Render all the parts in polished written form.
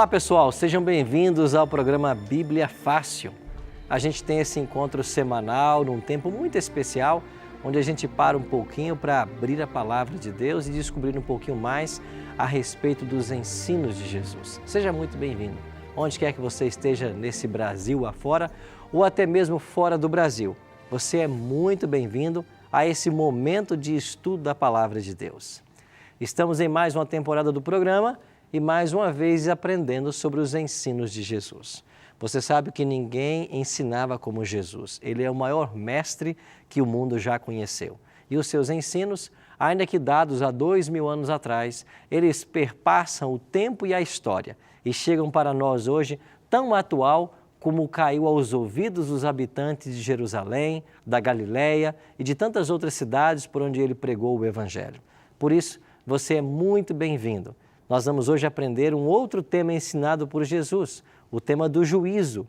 Olá pessoal, sejam bem-vindos ao programa Bíblia Fácil. A gente tem esse encontro semanal num tempo muito especial, onde a gente para um pouquinho para abrir a palavra de Deus e descobrir um pouquinho mais a respeito dos ensinos de Jesus. Seja muito bem-vindo, onde quer que você esteja nesse Brasil afora ou até mesmo fora do Brasil. Você é muito bem-vindo a esse momento de estudo da palavra de Deus. Estamos em mais uma temporada do programa e mais uma vez aprendendo sobre os ensinos de Jesus. Você sabe que ninguém ensinava como Jesus. Ele é o maior mestre que o mundo já conheceu. E os seus ensinos, ainda que dados há 2000 anos atrás, eles perpassam o tempo e a história e chegam para nós hoje tão atual como caiu aos ouvidos dos habitantes de Jerusalém, da Galileia e de tantas outras cidades por onde ele pregou o Evangelho. Por isso, você é muito bem-vindo. Nós vamos hoje aprender um outro tema ensinado por Jesus, o tema do juízo.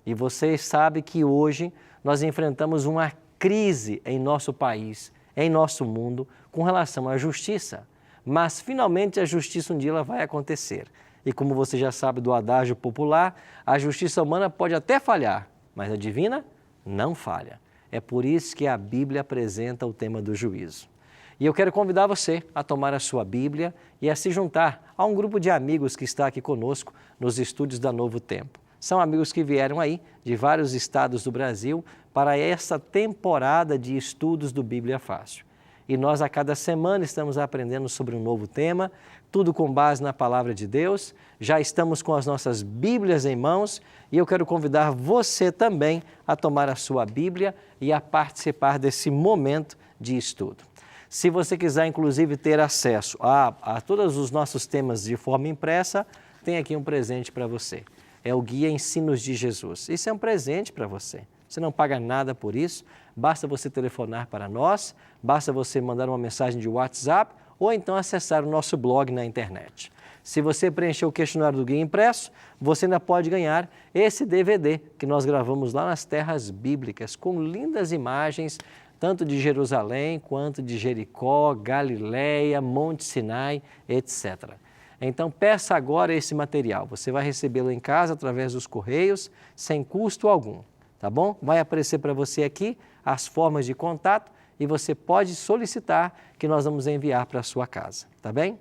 E você sabe que hoje nós enfrentamos uma crise em nosso país, em nosso mundo, com relação à justiça. Mas finalmente a justiça um dia ela vai acontecer. E como você já sabe do adágio popular, a justiça humana pode até falhar, mas a divina não falha. É por isso que a Bíblia apresenta o tema do juízo. E eu quero convidar você a tomar a sua Bíblia e a se juntar a um grupo de amigos que está aqui conosco nos estúdios da Novo Tempo. São amigos que vieram aí de vários estados do Brasil para essa temporada de estudos do Bíblia Fácil. E nós a cada semana estamos aprendendo sobre um novo tema, tudo com base na Palavra de Deus. Já estamos com as nossas Bíblias em mãos e eu quero convidar você também a tomar a sua Bíblia e a participar desse momento de estudo. Se você quiser, inclusive, ter acesso a todos os nossos temas de forma impressa, tem aqui um presente para você. É o Guia Ensinos de Jesus. Isso é um presente para você. Você não paga nada por isso, basta você telefonar para nós, basta você mandar uma mensagem de WhatsApp ou então acessar o nosso blog na internet. Se você preencher o questionário do Guia Impresso, você ainda pode ganhar esse DVD que nós gravamos lá nas terras bíblicas, com lindas imagens, tanto de Jerusalém, quanto de Jericó, Galileia, Monte Sinai, etc. Então, peça agora esse material. Você vai recebê-lo em casa através dos correios, sem custo algum, tá bom? Vai aparecer para você aqui as formas de contato e você pode solicitar que nós vamos enviar para a sua casa, tá bem?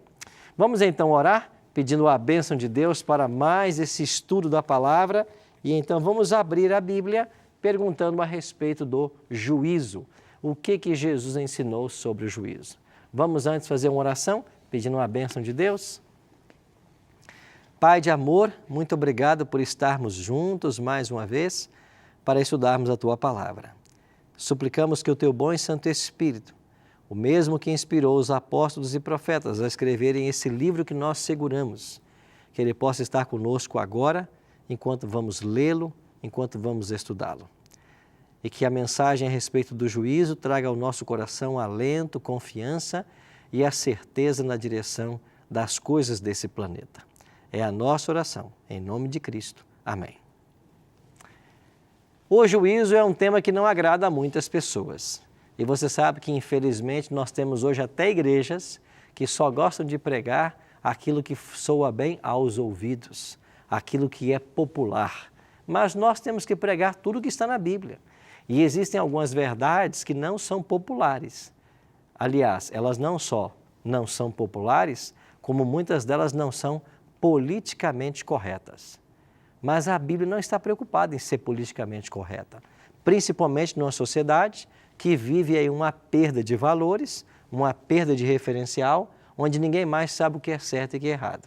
Vamos então orar, pedindo a bênção de Deus para mais esse estudo da palavra e então vamos abrir a Bíblia perguntando a respeito do juízo. O que Jesus ensinou sobre o juízo? Vamos antes fazer uma oração, pedindo a bênção de Deus? Pai de amor, muito obrigado por estarmos juntos mais uma vez para estudarmos a Tua Palavra. Suplicamos que o Teu bom e Santo Espírito, o mesmo que inspirou os apóstolos e profetas a escreverem esse livro que nós seguramos, que Ele possa estar conosco agora, enquanto vamos lê-lo, enquanto vamos estudá-lo. E que a mensagem a respeito do juízo traga ao nosso coração alento, confiança e a certeza na direção das coisas desse planeta. É a nossa oração, em nome de Cristo. Amém. O juízo é um tema que não agrada a muitas pessoas. E você sabe que, infelizmente, nós temos hoje até igrejas que só gostam de pregar aquilo que soa bem aos ouvidos, aquilo que é popular. Mas nós temos que pregar tudo que está na Bíblia. E existem algumas verdades que não são populares. Aliás, elas não só não são populares, como muitas delas não são politicamente corretas. Mas a Bíblia não está preocupada em ser politicamente correta, principalmente numa sociedade que vive aí uma perda de valores, uma perda de referencial, onde ninguém mais sabe o que é certo e o que é errado.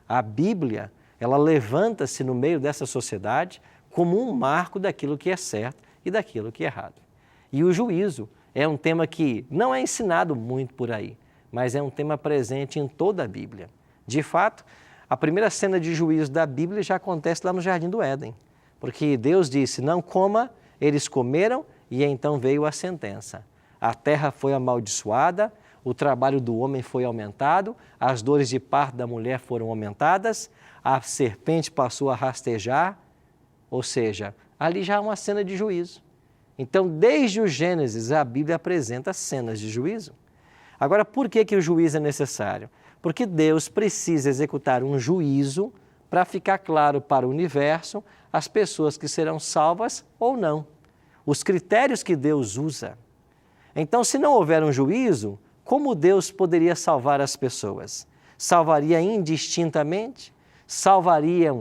A Bíblia, ela levanta-se no meio dessa sociedade como um marco daquilo que é certo e daquilo que é errado. E o juízo é um tema que não é ensinado muito por aí, mas é um tema presente em toda a Bíblia. De fato, a primeira cena de juízo da Bíblia já acontece lá no Jardim do Éden, porque Deus disse, não coma, eles comeram e então veio a sentença. A terra foi amaldiçoada, o trabalho do homem foi aumentado, as dores de parto da mulher foram aumentadas, a serpente passou a rastejar, ou seja, ali já há uma cena de juízo. Então, desde o Gênesis, a Bíblia apresenta cenas de juízo. Agora, por que o juízo é necessário? Porque Deus precisa executar um juízo para ficar claro para o universo as pessoas que serão salvas ou não, os critérios que Deus usa. Então, se não houver um juízo, como Deus poderia salvar as pessoas? Salvaria indistintamente? Salvaria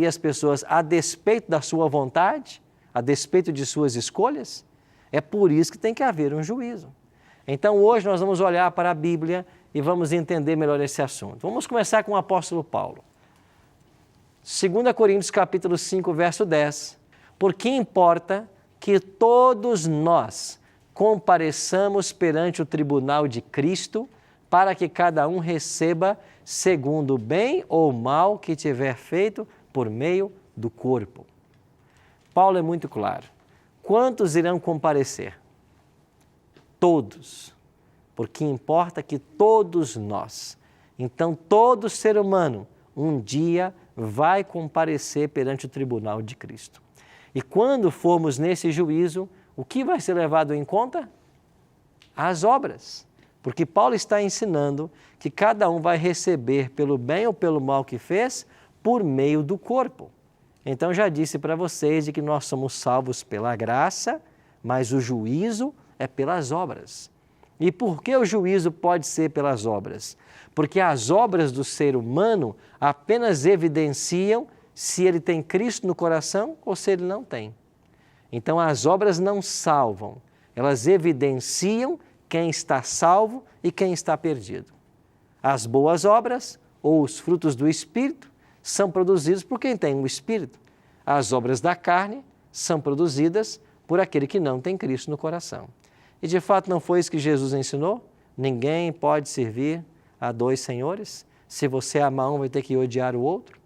as pessoas a despeito da sua vontade? A despeito de suas escolhas? É por isso que tem que haver um juízo. Então, hoje nós vamos olhar para a Bíblia e vamos entender melhor esse assunto. Vamos começar com o apóstolo Paulo. 2 Coríntios capítulo 5, verso 10. Porque importa que todos nós compareçamos perante o tribunal de Cristo, para que cada um receba segundo o bem ou mal que tiver feito por meio do corpo. Paulo é muito claro. Quantos irão comparecer? Todos. Porque importa que todos nós. Então, todo ser humano, um dia vai comparecer perante o tribunal de Cristo. E quando formos nesse juízo, o que vai ser levado em conta? As obras. Porque Paulo está ensinando que cada um vai receber pelo bem ou pelo mal que fez por meio do corpo. Então já disse para vocês de que nós somos salvos pela graça, mas o juízo é pelas obras. E por que o juízo pode ser pelas obras? Porque as obras do ser humano apenas evidenciam se ele tem Cristo no coração ou se ele não tem. Então as obras não salvam, elas evidenciam quem está salvo e quem está perdido. As boas obras ou os frutos do Espírito são produzidos por quem tem o Espírito. As obras da carne são produzidas por aquele que não tem Cristo no coração. E de fato não foi isso que Jesus ensinou? Ninguém pode servir a dois senhores. Se você amar um, vai ter que odiar o outro.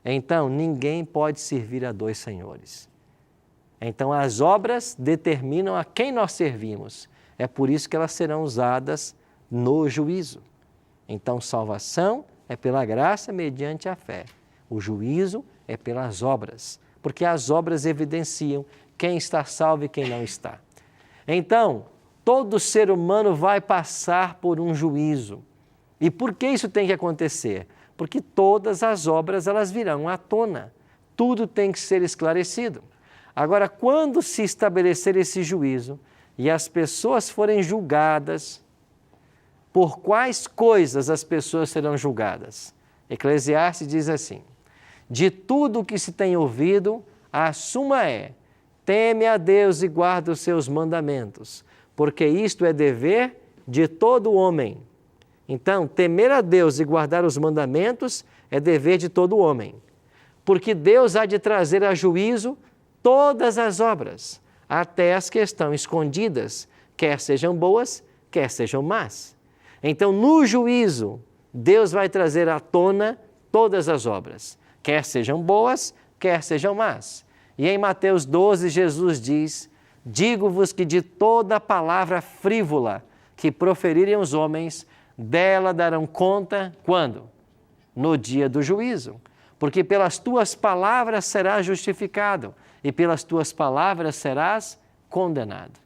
Então, ninguém pode servir a dois senhores. Então, as obras determinam a quem nós servimos. É por isso que elas serão usadas no juízo. Então, salvação é pela graça mediante a fé. O juízo é pelas obras, porque as obras evidenciam quem está salvo e quem não está. Então, todo ser humano vai passar por um juízo. E por que isso tem que acontecer? Porque todas as obras elas virão à tona. Tudo tem que ser esclarecido. Agora, quando se estabelecer esse juízo e as pessoas forem julgadas, por quais coisas as pessoas serão julgadas? Eclesiastes diz assim: de tudo o que se tem ouvido, a suma é: teme a Deus e guarda os seus mandamentos, porque isto é dever de todo homem. Então, temer a Deus e guardar os mandamentos é dever de todo homem, porque Deus há de trazer a juízo todas as obras, até as que estão escondidas, quer sejam boas, quer sejam más. Então, no juízo, Deus vai trazer à tona todas as obras, quer sejam boas, quer sejam más. E em Mateus 12, Jesus diz: digo-vos que de toda palavra frívola que proferirem os homens, dela darão conta, quando? No dia do juízo. Porque pelas tuas palavras serás justificado e pelas tuas palavras serás condenado.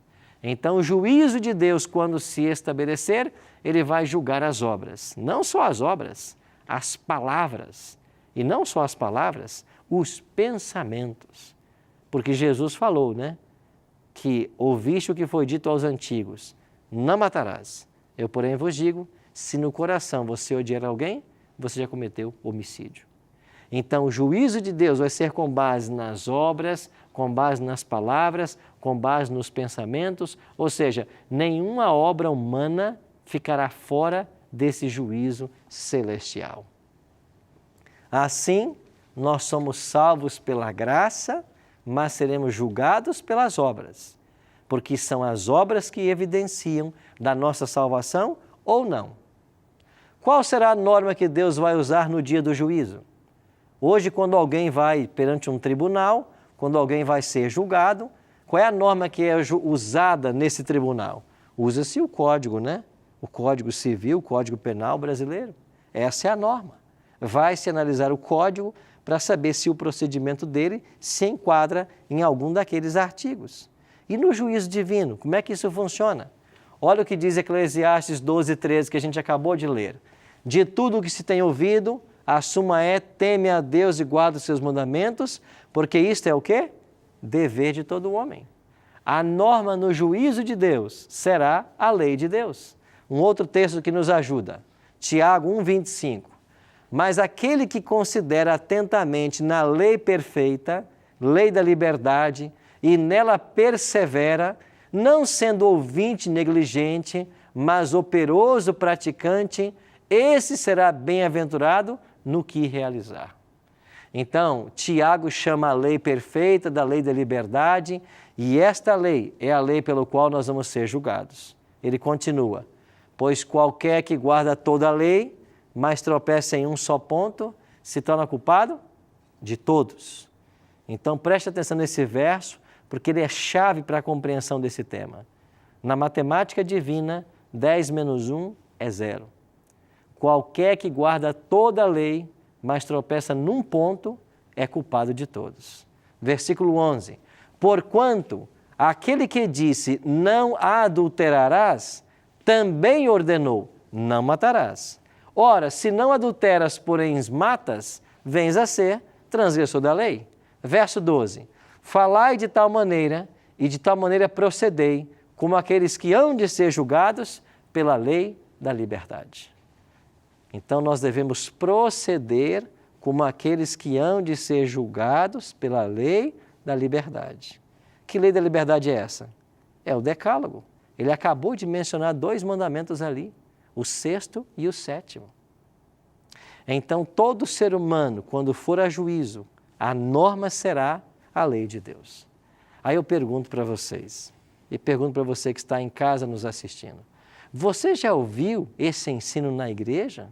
Então, o juízo de Deus, quando se estabelecer, ele vai julgar as obras. Não só as obras, as palavras. E não só as palavras, os pensamentos. Porque Jesus falou, que ouviste o que foi dito aos antigos: não matarás. Eu, porém, vos digo, se no coração você odiar alguém, você já cometeu homicídio. Então, o juízo de Deus vai ser com base nas obras, com base nas palavras, com base nos pensamentos, ou seja, nenhuma obra humana ficará fora desse juízo celestial. Assim, nós somos salvos pela graça, mas seremos julgados pelas obras, porque são as obras que evidenciam da nossa salvação ou não. Qual será a norma que Deus vai usar no dia do juízo? Hoje, quando alguém vai perante um tribunal, quando alguém vai ser julgado, qual é a norma que é usada nesse tribunal? Usa-se o código, O Código Civil, o Código Penal brasileiro. Essa é a norma. Vai-se analisar o código para saber se o procedimento dele se enquadra em algum daqueles artigos. E no juízo divino, como é que isso funciona? Olha o que diz Eclesiastes 12, 13, que a gente acabou de ler. De tudo o que se tem ouvido, A suma é: teme a Deus e guarda os seus mandamentos, porque isto é o quê? Dever de todo homem. A norma no juízo de Deus será a lei de Deus. Um outro texto que nos ajuda, Tiago 1,25. Mas aquele que considera atentamente na lei perfeita, lei da liberdade, e nela persevera, não sendo ouvinte negligente, mas operoso praticante, esse será bem-aventurado no que realizar. Então, Tiago chama a lei perfeita da lei da liberdade, e esta lei é a lei pela qual nós vamos ser julgados. Ele continua: pois qualquer que guarda toda a lei, mas tropeça em um só ponto, se torna culpado de todos. Então preste atenção nesse verso, porque ele é chave para a compreensão desse tema. Na matemática divina, 10 menos 1 é 0. Qualquer que guarda toda a lei, mas tropeça num ponto, é culpado de todos. Versículo 11. Porquanto aquele que disse não adulterarás, também ordenou não matarás. Ora, se não adulteras, porém matas, vens a ser transgressor da lei. Verso 12. Falai de tal maneira e de tal maneira procedei, como aqueles que hão de ser julgados pela lei da liberdade. Então nós devemos proceder como aqueles que hão de ser julgados pela lei da liberdade. Que lei da liberdade é essa? É o Decálogo. Ele acabou de mencionar 2 mandamentos ali, o 6º e o 7º. Então, todo ser humano, quando for a juízo, a norma será a lei de Deus. Aí eu pergunto para vocês, e pergunto para você que está em casa nos assistindo, você já ouviu esse ensino na igreja?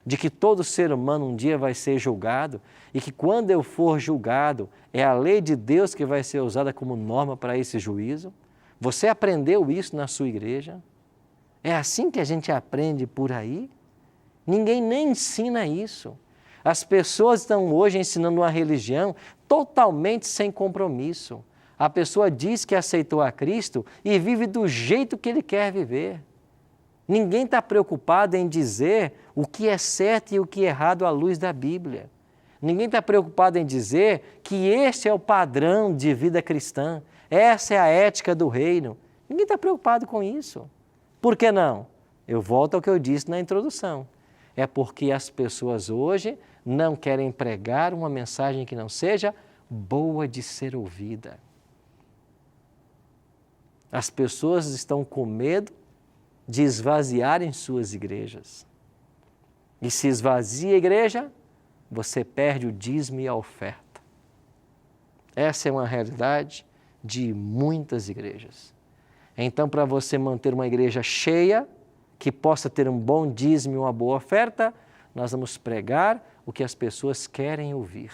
De que todo ser humano um dia vai ser julgado e que quando eu for julgado, é a lei de Deus que vai ser usada como norma para esse juízo? Você aprendeu isso na sua igreja? É assim que a gente aprende por aí? Ninguém nem ensina isso. As pessoas estão hoje ensinando uma religião totalmente sem compromisso. A pessoa diz que aceitou a Cristo e vive do jeito que ele quer viver. Ninguém está preocupado em dizer o que é certo e o que é errado à luz da Bíblia. Ninguém está preocupado em dizer que este é o padrão de vida cristã, essa é a ética do reino. Ninguém está preocupado com isso. Por que não? Eu volto ao que eu disse na introdução. É porque as pessoas hoje não querem pregar uma mensagem que não seja boa de ser ouvida. As pessoas estão com medo de esvaziarem suas igrejas. E se esvazia a igreja, você perde o dízimo e a oferta. Essa é uma realidade de muitas igrejas. Então, para você manter uma igreja cheia, que possa ter um bom dízimo e uma boa oferta, nós vamos pregar o que as pessoas querem ouvir.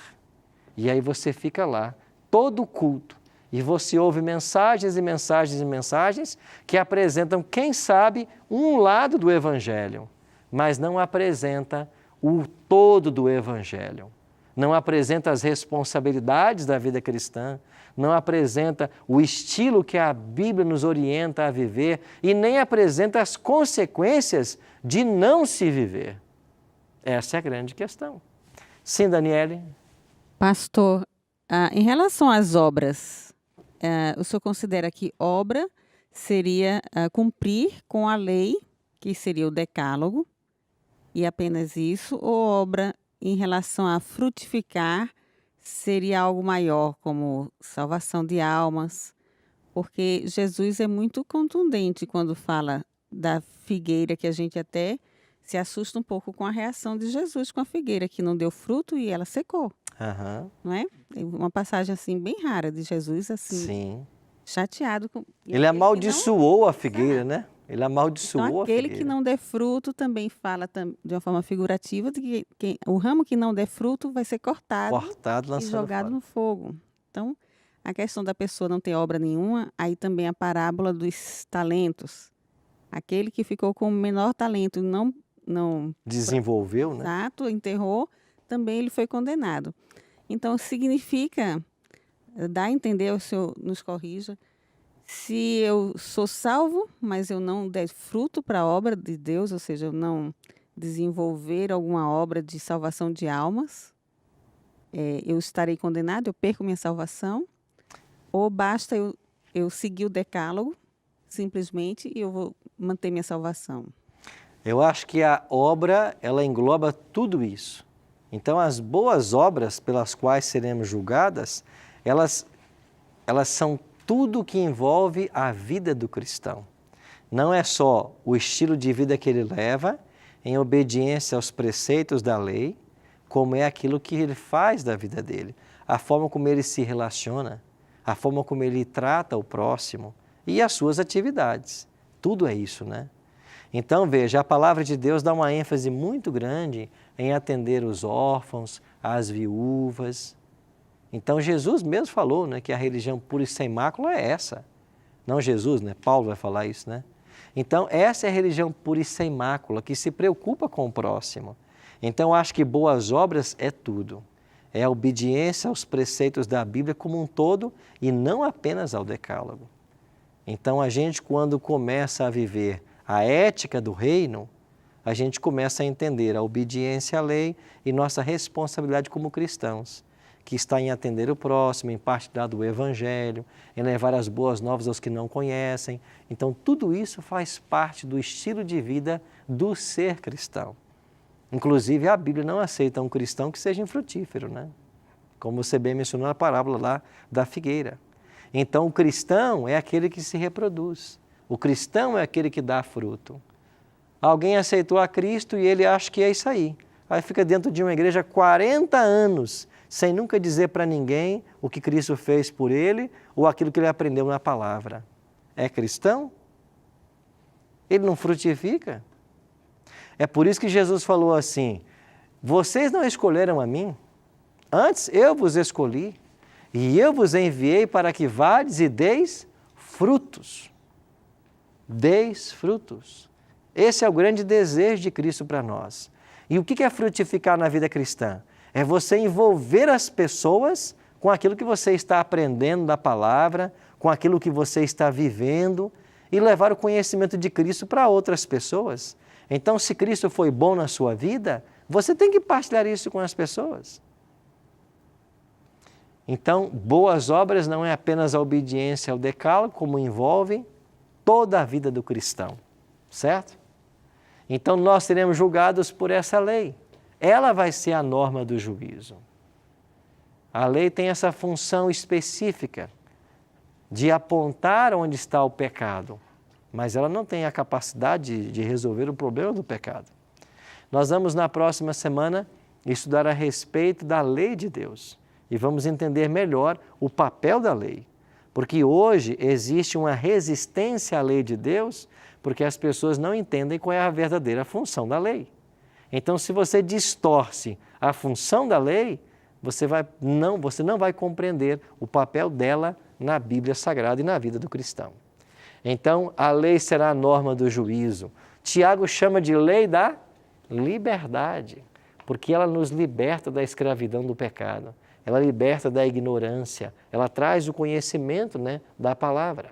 E aí você fica lá, todo culto, e você ouve mensagens e mensagens e mensagens que apresentam, quem sabe, um lado do Evangelho, mas não apresenta o todo do Evangelho. Não apresenta as responsabilidades da vida cristã, não apresenta o estilo que a Bíblia nos orienta a viver e nem apresenta as consequências de não se viver. Essa é a grande questão. Sim, Daniele? Pastor, em relação às obras, o senhor considera que obra seria cumprir com a lei, que seria o decálogo, e apenas isso, ou obra em relação a frutificar seria algo maior, como salvação de almas? Porque Jesus é muito contundente quando fala da figueira, que a gente até se assusta um pouco com a reação de Jesus com a figueira, que não deu fruto e ela secou. Aham. Não é? É uma passagem assim bem rara de Jesus, assim, Sim. chateado com. Ele amaldiçoou a figueira, né? Ele amaldiçoou Então, a aquele figueira. que não der fruto também fala de uma forma figurativa de que o ramo que não der fruto vai ser cortado e lançado jogado fora. no fogo. Então, a questão da pessoa não ter obra nenhuma, aí também a parábola dos talentos. Aquele que ficou com o menor talento e não Desenvolveu, né? exato, enterrou, também ele foi condenado. Então, significa, dá a entender, o senhor nos corrija, se eu sou salvo, mas eu não der fruto para a obra de Deus, ou seja, eu não desenvolver alguma obra de salvação de almas, eu estarei condenado, eu perco minha salvação? Ou basta eu seguir o decálogo, simplesmente, e eu vou manter minha salvação? Eu acho que a obra, ela engloba tudo isso. Então, as boas obras pelas quais seremos julgadas, elas são tudo que envolve a vida do cristão. Não é só o estilo de vida que ele leva, em obediência aos preceitos da lei, como é aquilo que ele faz da vida dele, a forma como ele se relaciona, a forma como ele trata o próximo e as suas atividades. Tudo é isso, né? Então, veja, a palavra de Deus dá uma ênfase muito grande em atender os órfãos, as viúvas. Então, Jesus mesmo falou, né, que a religião pura e sem mácula é essa. Não Jesus, né? Paulo vai falar isso, né? Então, essa é a religião pura e sem mácula, que se preocupa com o próximo. Então, eu acho que boas obras é tudo. É a obediência aos preceitos da Bíblia como um todo e não apenas ao decálogo. Então, a gente, quando começa a viver a ética do reino, a gente começa a entender a obediência à lei e nossa responsabilidade como cristãos, que está em atender o próximo, em partilhar do Evangelho, em levar as boas novas aos que não conhecem. Então, tudo isso faz parte do estilo de vida do ser cristão. Inclusive, a Bíblia não aceita um cristão que seja infrutífero, né? Como você bem mencionou na parábola lá da figueira. Então, o cristão é aquele que se reproduz. O cristão é aquele que dá fruto. Alguém aceitou a Cristo e ele acha que é isso aí. Aí fica dentro de uma igreja 40 anos, sem nunca dizer para ninguém o que Cristo fez por ele ou aquilo que ele aprendeu na palavra. É cristão? Ele não frutifica? É por isso que Jesus falou assim, vocês não escolheram a mim, antes eu vos escolhi e eu vos enviei para que vades e deis frutos. Deis frutos. Esse é o grande desejo de Cristo para nós. E o que é frutificar na vida cristã? É você envolver as pessoas com aquilo que você está aprendendo da palavra, com aquilo que você está vivendo e levar o conhecimento de Cristo para outras pessoas. Então, se Cristo foi bom na sua vida, você tem que partilhar isso com as pessoas. Então, boas obras não é apenas a obediência ao decálogo, como envolve toda a vida do cristão, certo? Então, nós seremos julgados por essa lei. Ela vai ser a norma do juízo. A lei tem essa função específica de apontar onde está o pecado, mas ela não tem a capacidade de resolver o problema do pecado. Nós vamos, na próxima semana, estudar a respeito da lei de Deus e vamos entender melhor o papel da lei. Porque hoje existe uma resistência à lei de Deus porque as pessoas não entendem qual é a verdadeira função da lei. Então, se você distorce a função da lei, você não vai compreender o papel dela na Bíblia Sagrada e na vida do cristão. Então, a lei será a norma do juízo. Tiago chama de lei da liberdade, porque ela nos liberta da escravidão do pecado, ela liberta da ignorância, ela traz o conhecimento, da palavra.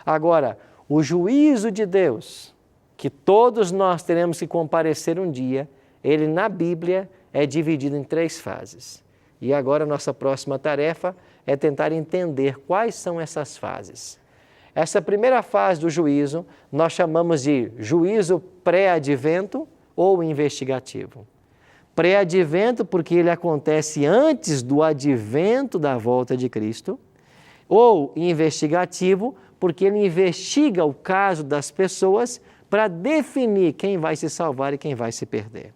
Agora, o juízo de Deus, que todos nós teremos que comparecer um dia, ele na Bíblia é dividido em 3 fases. E agora a nossa próxima tarefa é tentar entender quais são essas fases. Essa primeira fase do juízo nós chamamos de juízo pré-advento ou investigativo. Pré-advento porque ele acontece antes do advento da volta de Cristo, ou investigativo porque ele investiga o caso das pessoas para definir quem vai se salvar e quem vai se perder.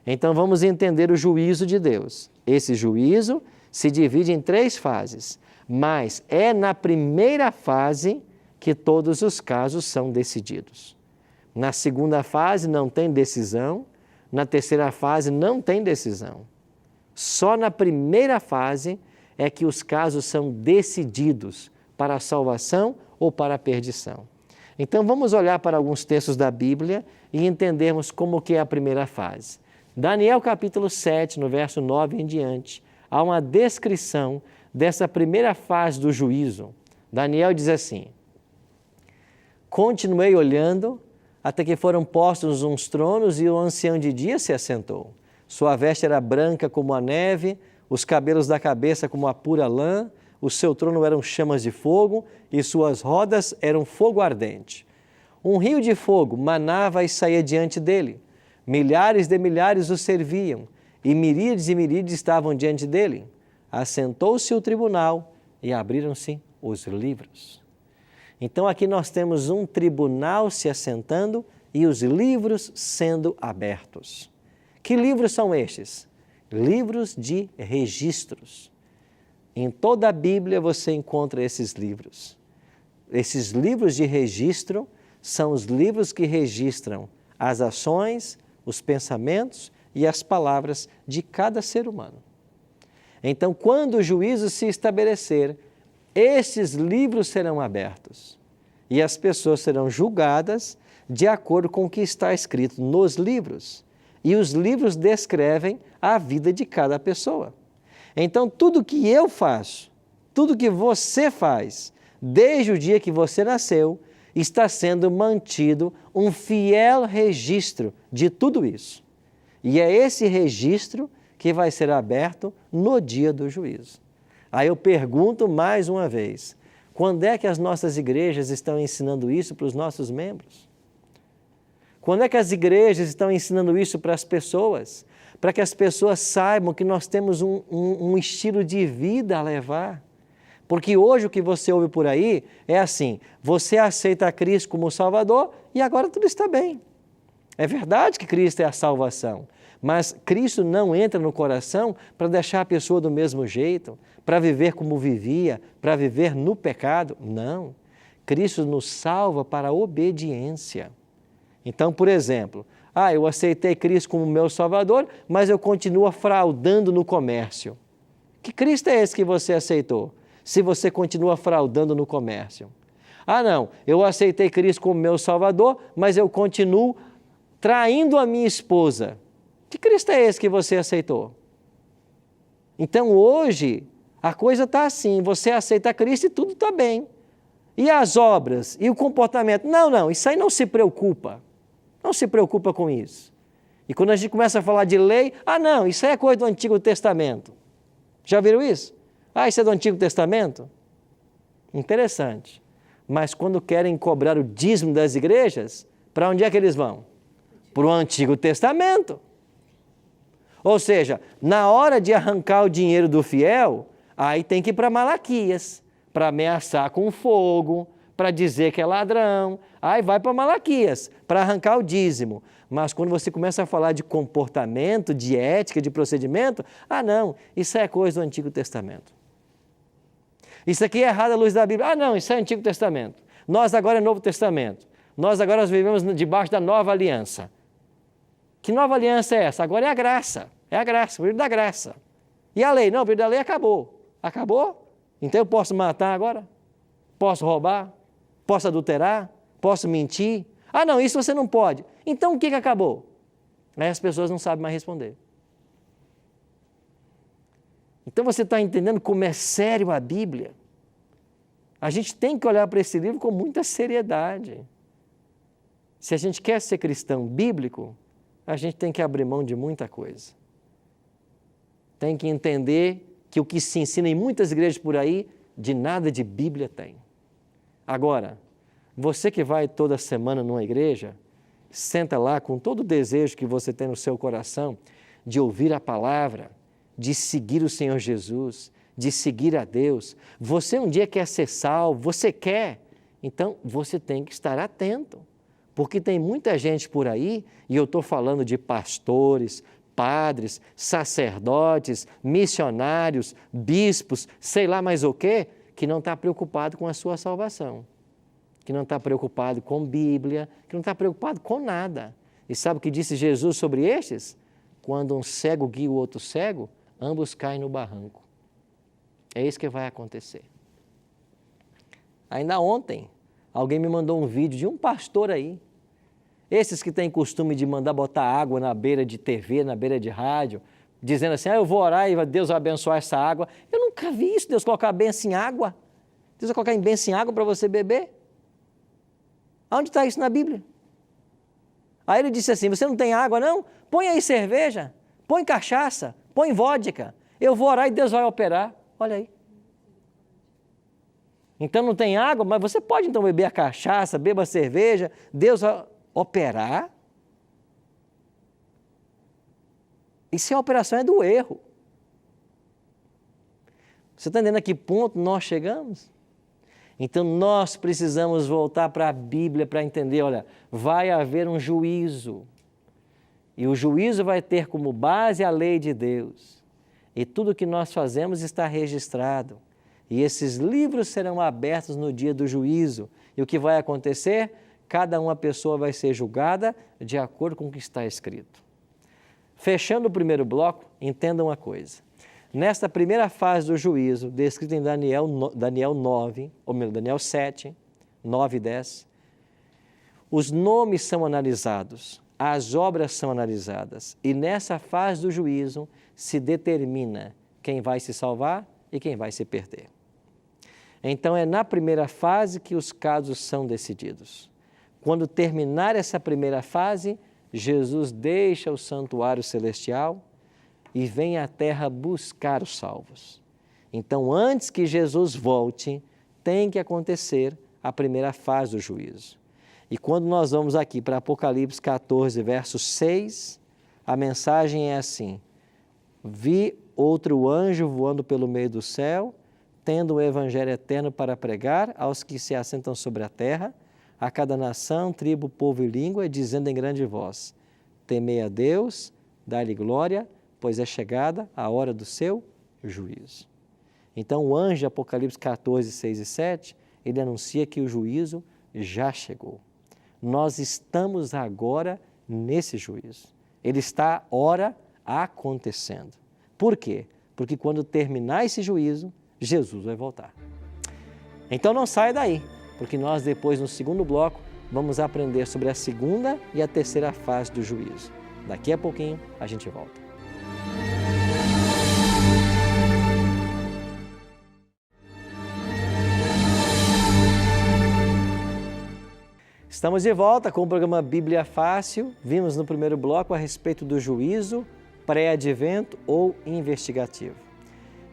Então vamos entender o juízo de Deus. Esse juízo se divide em 3 fases, mas é na primeira fase que todos os casos são decididos. Na segunda fase não tem decisão, na terceira fase não tem decisão. Só na primeira fase é que os casos são decididos para a salvação ou para a perdição. Então vamos olhar para alguns textos da Bíblia e entendermos como que é a primeira fase. Daniel capítulo 7, no verso 9 em diante, há uma descrição dessa primeira fase do juízo. Daniel diz assim: continuei olhando até que foram postos uns tronos e o ancião de dias se assentou. Sua veste era branca como a neve, os cabelos da cabeça como a pura lã, o seu trono eram chamas de fogo e suas rodas eram fogo ardente. Um rio de fogo manava e saía diante dele. Milhares de milhares o serviam e miríades estavam diante dele. Assentou-se o tribunal e abriram-se os livros. Então aqui nós temos um tribunal se assentando e os livros sendo abertos. Que livros são estes? Livros de registros. Em toda a Bíblia você encontra esses livros. Esses livros de registro são os livros que registram as ações, os pensamentos e as palavras de cada ser humano. Então, quando o juízo se estabelecer, esses livros serão abertos e as pessoas serão julgadas de acordo com o que está escrito nos livros. E os livros descrevem a vida de cada pessoa. Então, tudo que eu faço, tudo que você faz, desde o dia que você nasceu, está sendo mantido um fiel registro de tudo isso. E é esse registro que vai ser aberto no dia do juízo. Aí eu pergunto mais uma vez, quando é que as nossas igrejas estão ensinando isso para os nossos membros? Quando é que as igrejas estão ensinando isso para as pessoas? Para que as pessoas saibam que nós temos um estilo de vida a levar. Porque hoje o que você ouve por aí é assim, você aceita a Cristo como Salvador e agora tudo está bem. É verdade que Cristo é a salvação, mas Cristo não entra no coração para deixar a pessoa do mesmo jeito, para viver como vivia, para viver no pecado. Não. Cristo nos salva para a obediência. Então, por exemplo, eu aceitei Cristo como meu Salvador, mas eu continuo fraudando no comércio. Que Cristo é esse que você aceitou? Se você continua fraudando no comércio. Não, eu aceitei Cristo como meu Salvador, mas eu continuo traindo a minha esposa. Que Cristo é esse que você aceitou? Então hoje a coisa está assim, você aceita Cristo e tudo está bem. E as obras? E o comportamento? Não, isso aí não se preocupa. Não se preocupa com isso. E quando a gente começa a falar de lei, não, isso aí é coisa do Antigo Testamento. Já viram isso? Isso é do Antigo Testamento? Interessante. Mas quando querem cobrar o dízimo das igrejas, para onde é que eles vão? Para o Antigo Testamento. Ou seja, na hora de arrancar o dinheiro do fiel, aí tem que ir para Malaquias, para ameaçar com fogo, para dizer que é ladrão. Aí vai para Malaquias, para arrancar o dízimo. Mas quando você começa a falar de comportamento, de ética, de procedimento, não, isso é coisa do Antigo Testamento. Isso aqui é errado à luz da Bíblia. Não, isso é Antigo Testamento. Nós agora é Novo Testamento. Nós agora vivemos debaixo da nova aliança. Que nova aliança é essa? Agora é a graça. É a graça, o período da graça. E a lei? Não, o período da lei acabou. Acabou? Então eu posso matar agora? Posso roubar? Posso adulterar? Posso mentir? Não, isso você não pode. Então o que acabou? Aí as pessoas não sabem mais responder. Então você está entendendo como é sério a Bíblia? A gente tem que olhar para esse livro com muita seriedade. Se a gente quer ser cristão bíblico, a gente tem que abrir mão de muita coisa. Tem que entender que o que se ensina em muitas igrejas por aí, de nada de Bíblia tem. Agora, você que vai toda semana numa igreja, senta lá com todo o desejo que você tem no seu coração de ouvir a palavra, de seguir o Senhor Jesus, de seguir a Deus. Você um dia quer ser salvo, você quer, então você tem que estar atento, porque tem muita gente por aí, e eu estou falando de pastores, padres, sacerdotes, missionários, bispos, sei lá mais o quê, que não está preocupado com a sua salvação, que não está preocupado com Bíblia, que não está preocupado com nada. E sabe o que disse Jesus sobre estes? Quando um cego guia o outro cego, ambos caem no barranco. É isso que vai acontecer. Ainda ontem, alguém me mandou um vídeo de um pastor aí, esses que têm costume de mandar botar água na beira de TV, na beira de rádio, dizendo assim, eu vou orar e Deus vai abençoar essa água. Eu nunca vi isso, Deus colocar bênção em água. Deus vai colocar em bênção em água para você beber. Onde está isso na Bíblia? Aí ele disse assim, você não tem água não? Põe aí cerveja, põe cachaça, põe vodka. Eu vou orar e Deus vai operar. Olha aí. Então não tem água, mas você pode então beber a cachaça, beba a cerveja, Deus vai operar. E se a operação é do erro? Você está entendendo a que ponto nós chegamos? Então nós precisamos voltar para a Bíblia para entender, olha, vai haver um juízo. E o juízo vai ter como base a lei de Deus. E tudo que nós fazemos está registrado. E esses livros serão abertos no dia do juízo. E o que vai acontecer? Cada uma pessoa vai ser julgada de acordo com o que está escrito. Fechando o primeiro bloco, entenda uma coisa. Nesta primeira fase do juízo, descrito em Daniel 9, ou melhor, Daniel 7, 9 e 10, os nomes são analisados, as obras são analisadas, e nessa fase do juízo se determina quem vai se salvar e quem vai se perder. Então é na primeira fase que os casos são decididos. Quando terminar essa primeira fase, Jesus deixa o santuário celestial e vem à terra buscar os salvos. Então, antes que Jesus volte, tem que acontecer a primeira fase do juízo. E quando nós vamos aqui para Apocalipse 14, verso 6, a mensagem é assim: vi outro anjo voando pelo meio do céu, tendo o evangelho eterno para pregar aos que se assentam sobre a terra, a cada nação, tribo, povo e língua, dizendo em grande voz: temei a Deus, dai-lhe glória, pois é chegada a hora do seu juízo. Então o anjo de Apocalipse 14, 6 e 7, ele anuncia que o juízo já chegou. Nós estamos agora nesse juízo. Ele está, ora, acontecendo. Por quê? Porque quando terminar esse juízo, Jesus vai voltar. Então não saia daí, porque nós depois, no segundo bloco, vamos aprender sobre a segunda e a terceira fase do juízo. Daqui a pouquinho a gente volta. Estamos de volta com o programa Bíblia Fácil. Vimos no primeiro bloco a respeito do juízo pré-advento ou investigativo.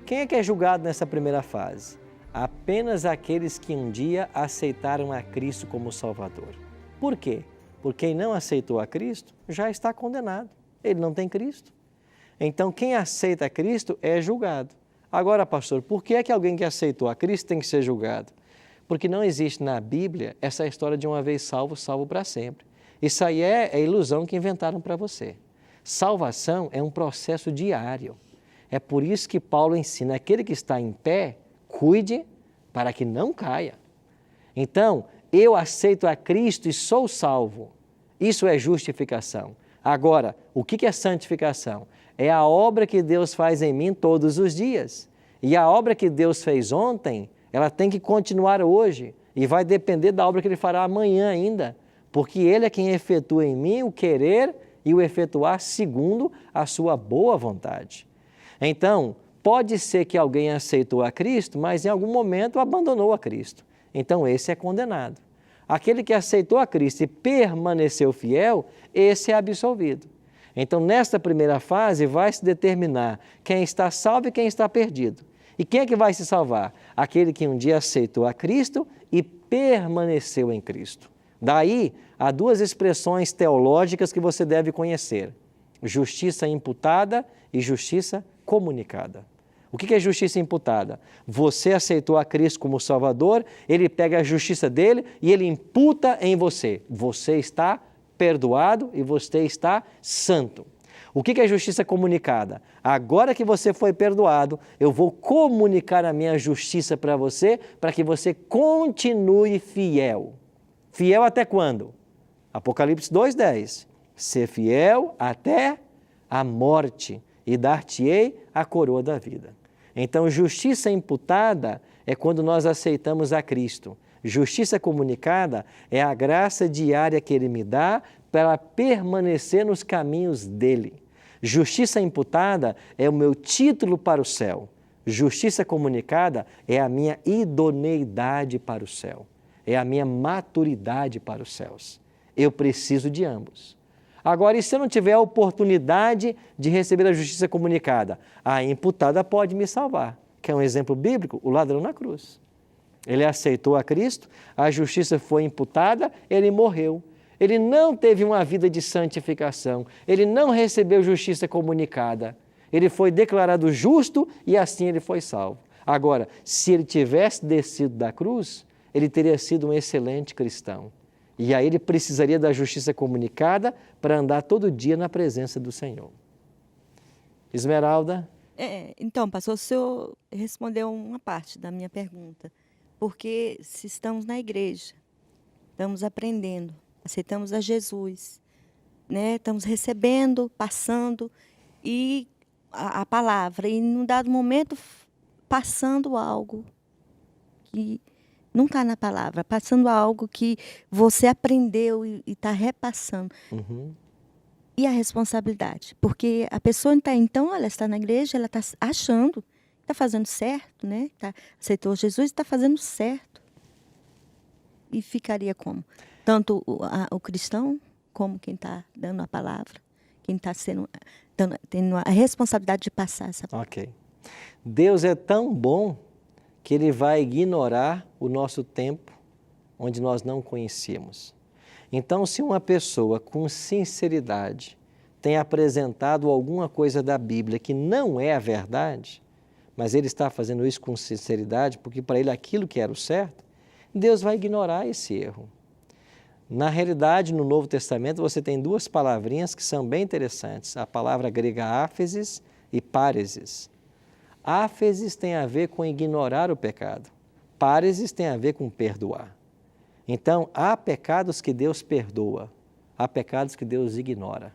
Quem é que é julgado nessa primeira fase? Apenas aqueles que um dia aceitaram a Cristo como Salvador. Por quê? Porque quem não aceitou a Cristo já está condenado. Ele não tem Cristo. Então, quem aceita a Cristo é julgado. Agora, pastor, por que é que alguém que aceitou a Cristo tem que ser julgado? Porque não existe na Bíblia essa história de uma vez salvo, salvo para sempre. Isso aí é ilusão que inventaram para você. Salvação é um processo diário. É por isso que Paulo ensina, aquele que está em pé, cuide para que não caia. Então, eu aceito a Cristo e sou salvo. Isso é justificação. Agora, o que é santificação? É a obra que Deus faz em mim todos os dias. E a obra que Deus fez ontem, ela tem que continuar hoje e vai depender da obra que Ele fará amanhã ainda, porque Ele é quem efetua em mim o querer e o efetuar segundo a sua boa vontade. Então, pode ser que alguém aceitou a Cristo, mas em algum momento abandonou a Cristo. Então, esse é condenado. Aquele que aceitou a Cristo e permaneceu fiel, esse é absolvido. Então, nesta primeira fase, vai se determinar quem está salvo e quem está perdido. E quem é que vai se salvar? Aquele que um dia aceitou a Cristo e permaneceu em Cristo. Daí, há duas expressões teológicas que você deve conhecer: justiça imputada e justiça comunicada. O que é justiça imputada? Você aceitou a Cristo como Salvador, Ele pega a justiça dele e Ele imputa em você. Você está perdoado e você está santo. O que é justiça comunicada? Agora que você foi perdoado, eu vou comunicar a minha justiça para você, para que você continue fiel. Fiel até quando? Apocalipse 2,10. Ser fiel até a morte e dar-te-ei a coroa da vida. Então, justiça imputada é quando nós aceitamos a Cristo. Justiça comunicada é a graça diária que Ele me dá para permanecer nos caminhos dEle. Justiça imputada é o meu título para o céu. Justiça comunicada é a minha idoneidade para o céu. É a minha maturidade para os céus. Eu preciso de ambos. Agora, e se eu não tiver a oportunidade de receber a justiça comunicada? A imputada pode me salvar. Quer um exemplo bíblico? O ladrão na cruz. Ele aceitou a Cristo, a justiça foi imputada, ele morreu. Ele não teve uma vida de santificação, ele não recebeu justiça comunicada. Ele foi declarado justo e assim ele foi salvo. Agora, se ele tivesse descido da cruz, ele teria sido um excelente cristão. E aí ele precisaria da justiça comunicada para andar todo dia na presença do Senhor. Esmeralda? Então, pastor, o senhor respondeu uma parte da minha pergunta. Porque se estamos na igreja, estamos aprendendo, aceitamos a Jesus, né? Estamos recebendo, passando e a palavra, e num dado momento passando algo que não está na palavra, passando algo que você aprendeu e está repassando. Uhum. E a responsabilidade? Porque a pessoa então, ela está na igreja, ela está achando, está fazendo certo, né? Aceitou Jesus e está fazendo certo. E ficaria como? Tanto o cristão, como quem está dando a palavra, quem está tendo a responsabilidade de passar essa palavra. Ok. Deus é tão bom que Ele vai ignorar o nosso tempo onde nós não conhecíamos. Então, se uma pessoa com sinceridade tem apresentado alguma coisa da Bíblia que não é a verdade, mas ele está fazendo isso com sinceridade, porque para ele aquilo que era o certo, Deus vai ignorar esse erro. Na realidade, no Novo Testamento, você tem duas palavrinhas que são bem interessantes, a palavra grega áfesis e páresis. Áfesis tem a ver com ignorar o pecado, páresis tem a ver com perdoar. Então, há pecados que Deus perdoa, há pecados que Deus ignora.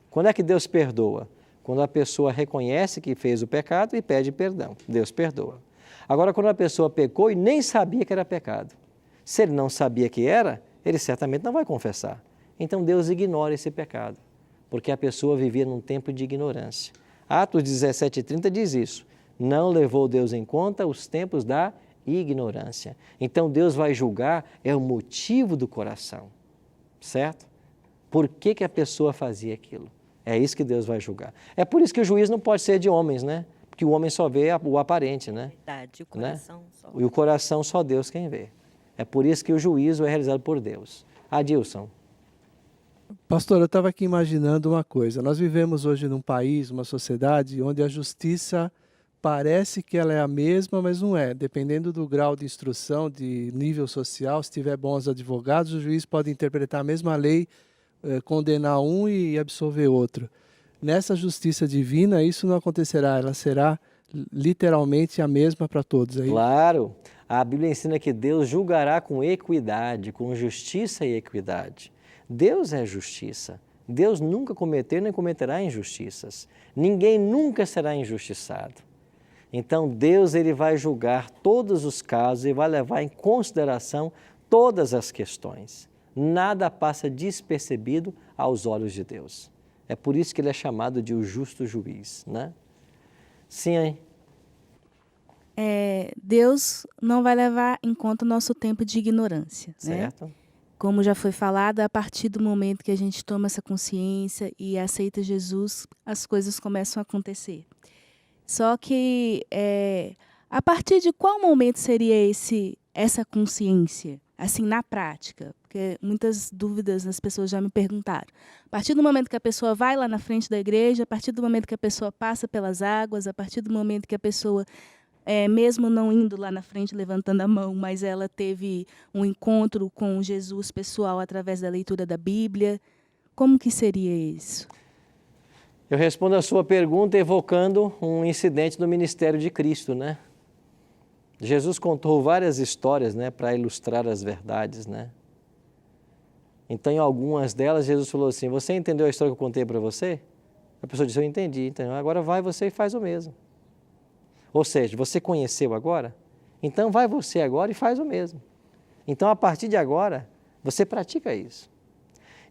Quando é que Deus perdoa? Quando a pessoa reconhece que fez o pecado e pede perdão, Deus perdoa. Agora, quando a pessoa pecou e nem sabia que era pecado, se ele não sabia que era, ele certamente não vai confessar. Então, Deus ignora esse pecado, porque a pessoa vivia num tempo de ignorância. Atos 17:30 diz isso, não levou Deus em conta os tempos da ignorância. Então, Deus vai julgar o motivo do coração, certo? Por que a pessoa fazia aquilo? É isso que Deus vai julgar. É por isso que o juiz não pode ser de homens, né? Porque o homem só vê o aparente, né? Verdade, o coração só. E o coração só Deus quem vê. É por isso que o juízo é realizado por Deus. Adilson. Pastor, eu estava aqui imaginando uma coisa. Nós vivemos hoje num país, uma sociedade, onde a justiça parece que ela é a mesma, mas não é. Dependendo do grau de instrução, de nível social, se tiver bons advogados, o juiz pode interpretar a mesma lei, condenar um e absolver outro. Nessa justiça divina, isso não acontecerá. Ela será literalmente a mesma para todos. Aí. Claro. A Bíblia ensina que Deus julgará com equidade, com justiça e equidade. Deus é justiça. Deus nunca cometeu nem cometerá injustiças. Ninguém nunca será injustiçado. Então, Deus ele vai julgar todos os casos e vai levar em consideração todas as questões. Nada passa despercebido aos olhos de Deus. É por isso que ele é chamado de o justo juiz, né? Sim, hein? Deus não vai levar em conta o nosso tempo de ignorância, Certo. né? Como já foi falado, a partir do momento que a gente toma essa consciência e aceita Jesus, as coisas começam a acontecer. Só que a partir de qual momento seria essa consciência, assim, na prática? Porque muitas dúvidas as pessoas já me perguntaram. A partir do momento que a pessoa vai lá na frente da igreja, a partir do momento que a pessoa passa pelas águas, a partir do momento que a pessoa, mesmo não indo lá na frente, levantando a mão, mas ela teve um encontro com Jesus pessoal através da leitura da Bíblia, como que seria isso? Eu respondo a sua pergunta evocando um incidente do ministério de Cristo, né? Jesus contou várias histórias, né, para ilustrar as verdades, né? Então, em algumas delas, Jesus falou assim, você entendeu a história que eu contei para você? A pessoa disse, eu entendi, então agora vai você e faz o mesmo. Ou seja, você conheceu agora? Então vai você agora e faz o mesmo. Então, a partir de agora, você pratica isso.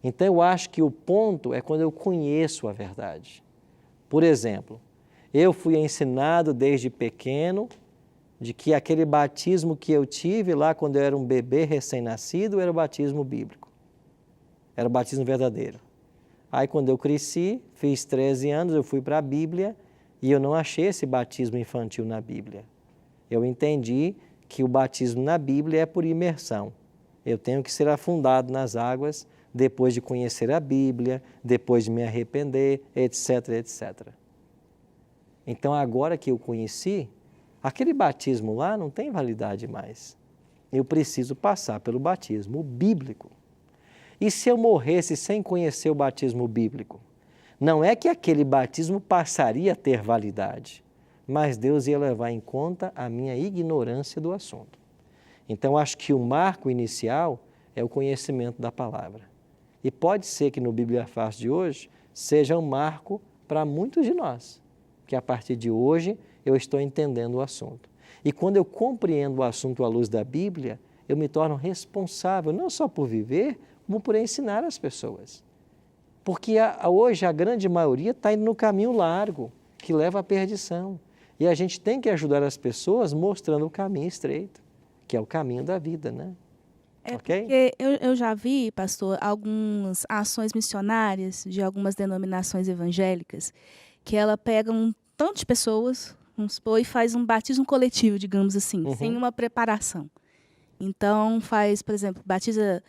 Então, eu acho que o ponto é quando eu conheço a verdade. Por exemplo, eu fui ensinado desde pequeno de que aquele batismo que eu tive lá quando eu era um bebê recém-nascido era o batismo bíblico. Era o batismo verdadeiro. Aí quando eu cresci, fiz 13 anos, eu fui para a Bíblia e eu não achei esse batismo infantil na Bíblia. Eu entendi que o batismo na Bíblia é por imersão. Eu tenho que ser afundado nas águas depois de conhecer a Bíblia, depois de me arrepender, etc, etc. Então agora que eu conheci, aquele batismo lá não tem validade mais. Eu preciso passar pelo batismo bíblico. E se eu morresse sem conhecer o batismo bíblico? Não é que aquele batismo passaria a ter validade, mas Deus ia levar em conta a minha ignorância do assunto. Então, acho que o marco inicial é o conhecimento da palavra. E pode ser que no Bíblia Fácil de hoje seja um marco para muitos de nós, que a partir de hoje eu estou entendendo o assunto. E quando eu compreendo o assunto à luz da Bíblia, eu me torno responsável não só por viver, como por ensinar as pessoas. Porque hoje a grande maioria está indo no caminho largo, que leva à perdição. E a gente tem que ajudar as pessoas mostrando o caminho estreito, que é o caminho da vida, né? Ok? Porque eu já vi, pastor, algumas ações missionárias de algumas denominações evangélicas, que ela pega um tanto de pessoas, vamos supor, e faz um batismo coletivo, digamos assim, sem uma preparação. Então faz, por exemplo, batiza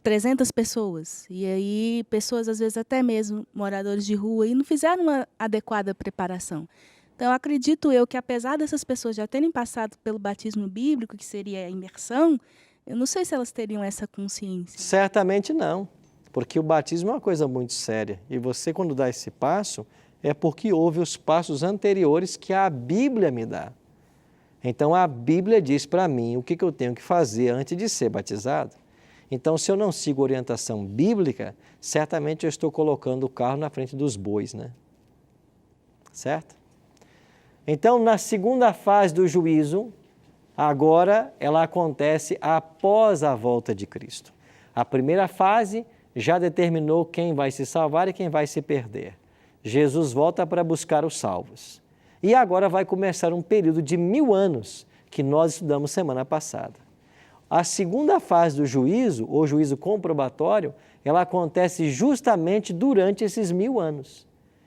300 pessoas, e aí pessoas, às vezes até mesmo moradores de rua, e não fizeram uma adequada preparação. Então, acredito eu que apesar dessas pessoas já terem passado pelo batismo bíblico, que seria a imersão, eu não sei se elas teriam essa consciência. Certamente não, porque o batismo é uma coisa muito séria. E você, quando dá esse passo, é porque houve os passos anteriores que a Bíblia me dá. Então, a Bíblia diz para mim o que eu tenho que fazer antes de ser batizado. Então, se eu não sigo orientação bíblica, certamente eu estou colocando o carro na frente dos bois, né? Certo? Então, na segunda fase do juízo, agora ela acontece após a volta de Cristo. A primeira fase já determinou quem vai se salvar e quem vai se perder. Jesus volta para buscar os salvos. E agora vai começar um período de 1000 anos que nós estudamos semana passada. A segunda fase do juízo, ou juízo comprobatório, ela acontece justamente durante esses 1000 anos.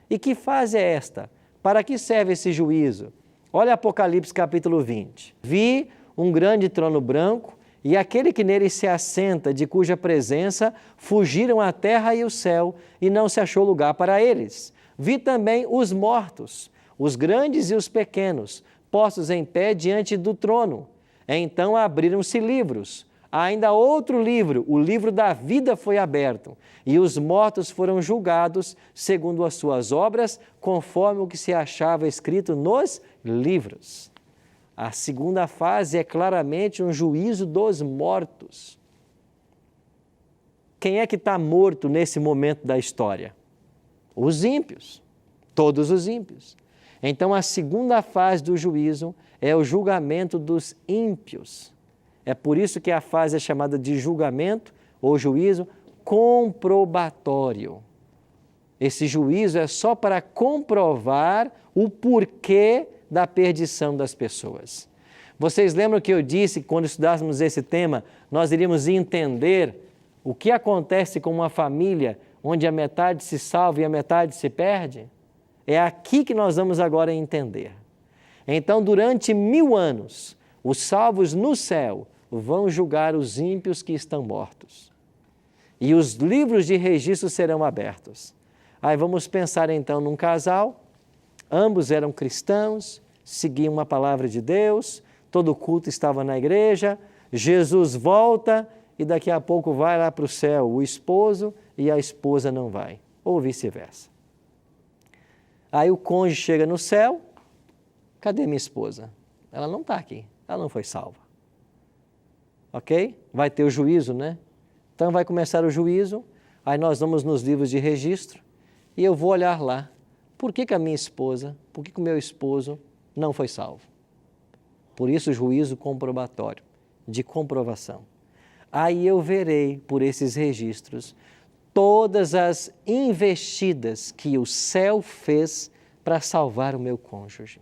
E que fase é esta? Para que serve esse juízo? Olha Apocalipse capítulo 20. Vi um grande trono branco e aquele que nele se assenta, de cuja presença fugiram a terra e o céu, e não se achou lugar para eles. Vi também os mortos, os grandes e os pequenos, postos em pé diante do trono. Então abriram-se livros. Ainda outro livro, o livro da vida, foi aberto, e os mortos foram julgados segundo as suas obras, conforme o que se achava escrito nos livros. A segunda fase é claramente um juízo dos mortos. Quem é que está morto nesse momento da história? Os ímpios, todos os ímpios. Então, a segunda fase do juízo é o julgamento dos ímpios. É por isso que a fase é chamada de julgamento ou juízo comprobatório. Esse juízo é só para comprovar o porquê da perdição das pessoas. Vocês lembram que eu disse que quando estudássemos esse tema, nós iríamos entender o que acontece com uma família onde a metade se salva e a metade se perde? É aqui que nós vamos agora entender. Então, durante 1000 anos, os salvos no céu vão julgar os ímpios que estão mortos. E os livros de registro serão abertos. Aí vamos pensar então num casal, ambos eram cristãos, seguiam a palavra de Deus, todo culto estava na igreja, Jesus volta e daqui a pouco vai lá para o céu o esposo e a esposa não vai, ou vice-versa. Aí o cônjuge chega no céu, cadê minha esposa? Ela não está aqui, ela não foi salva. Ok? Vai ter o juízo, né? Então vai começar o juízo, aí nós vamos nos livros de registro e eu vou olhar lá. Por que a minha esposa, por que o meu esposo não foi salvo? Por isso o juízo comprobatório, de comprovação. Aí eu verei por esses registros todas as investidas que o céu fez para salvar o meu cônjuge.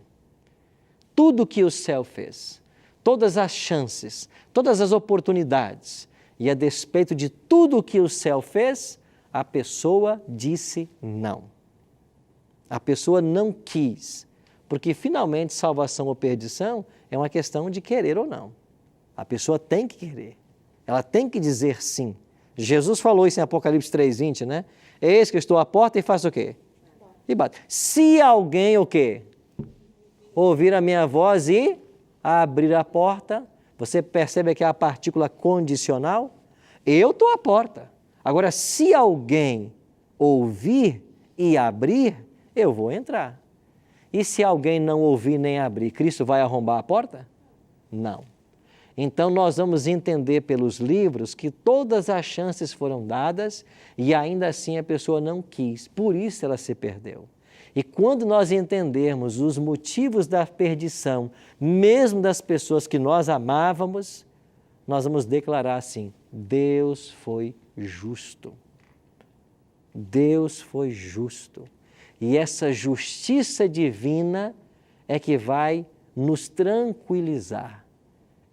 Tudo que o céu fez, todas as chances, todas as oportunidades, e a despeito de tudo que o céu fez, A pessoa disse não. A pessoa não quis, porque finalmente salvação ou perdição é uma questão de querer ou não. A pessoa tem que querer, ela tem que dizer sim. Jesus falou isso em Apocalipse 3:20, né? Eis que eu estou à porta e faço o quê? E bate. Se alguém o quê? Ouvir a minha voz e abrir a porta, você percebe que é a partícula condicional? Eu estou à porta. Agora, se alguém ouvir e abrir, eu vou entrar. E se alguém não ouvir nem abrir, Cristo vai arrombar a porta? Não. Então, nós vamos entender pelos livros que todas as chances foram dadas e ainda assim a pessoa não quis, por isso ela se perdeu. E quando nós entendermos os motivos da perdição, mesmo das pessoas que nós amávamos, nós vamos declarar assim: Deus foi justo. Deus foi justo. E essa justiça divina é que vai nos tranquilizar.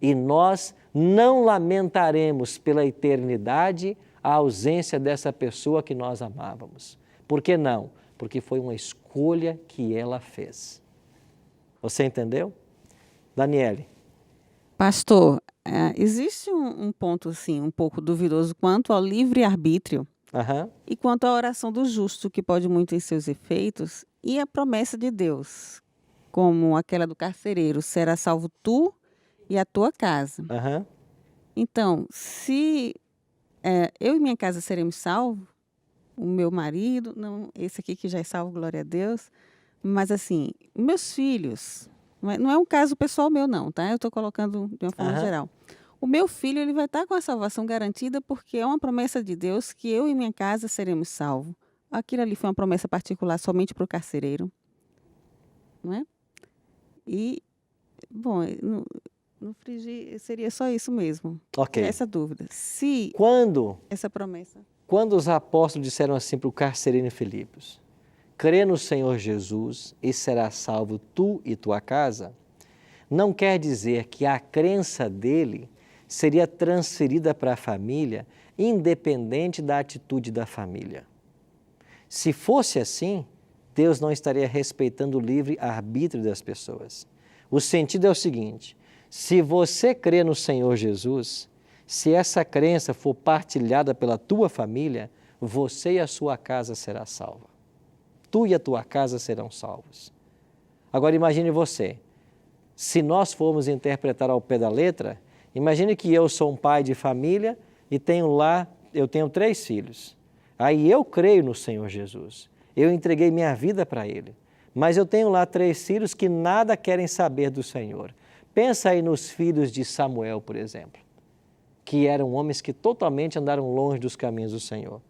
E nós não lamentaremos pela eternidade a ausência dessa pessoa que nós amávamos. Por que não? Porque foi uma escolha que ela fez. Você entendeu? Daniele. Pastor, existe um ponto assim, um pouco duvidoso quanto ao livre-arbítrio e quanto à oração do justo, que pode muito em seus efeitos, e a promessa de Deus, como aquela do carcereiro: será salvo tu e a tua casa. Então, se eu e minha casa seremos salvos, o meu marido, não, esse aqui que já é salvo, glória a Deus, mas assim, meus filhos, não é um caso pessoal meu não, tá? Eu estou colocando de uma forma geral. O meu filho, ele vai estar com a salvação garantida porque é uma promessa de Deus que eu e minha casa seremos salvos. Aquilo ali foi uma promessa particular somente para o carcereiro, não é? E, bom, no frigir seria só isso mesmo. Ok. Essa dúvida. Se essa promessa... Quando os apóstolos disseram assim para o carcereiro em Filipos: crê no Senhor Jesus e serás salvo tu e tua casa, não quer dizer que a crença dele seria transferida para a família, independente da atitude da família. Se fosse assim, Deus não estaria respeitando o livre-arbítrio das pessoas. O sentido é o seguinte: se você crê no Senhor Jesus, se essa crença for partilhada pela tua família, você e a sua casa será salva. Tu e a tua casa serão salvos. Agora imagine você, se nós formos interpretar ao pé da letra, imagine que eu sou um pai de família e eu tenho 3 filhos. Aí eu creio no Senhor Jesus, eu entreguei minha vida para Ele, mas eu tenho lá 3 filhos que nada querem saber do Senhor. Pensa aí nos filhos de Samuel, por exemplo, que eram homens que totalmente andaram longe dos caminhos do Senhor.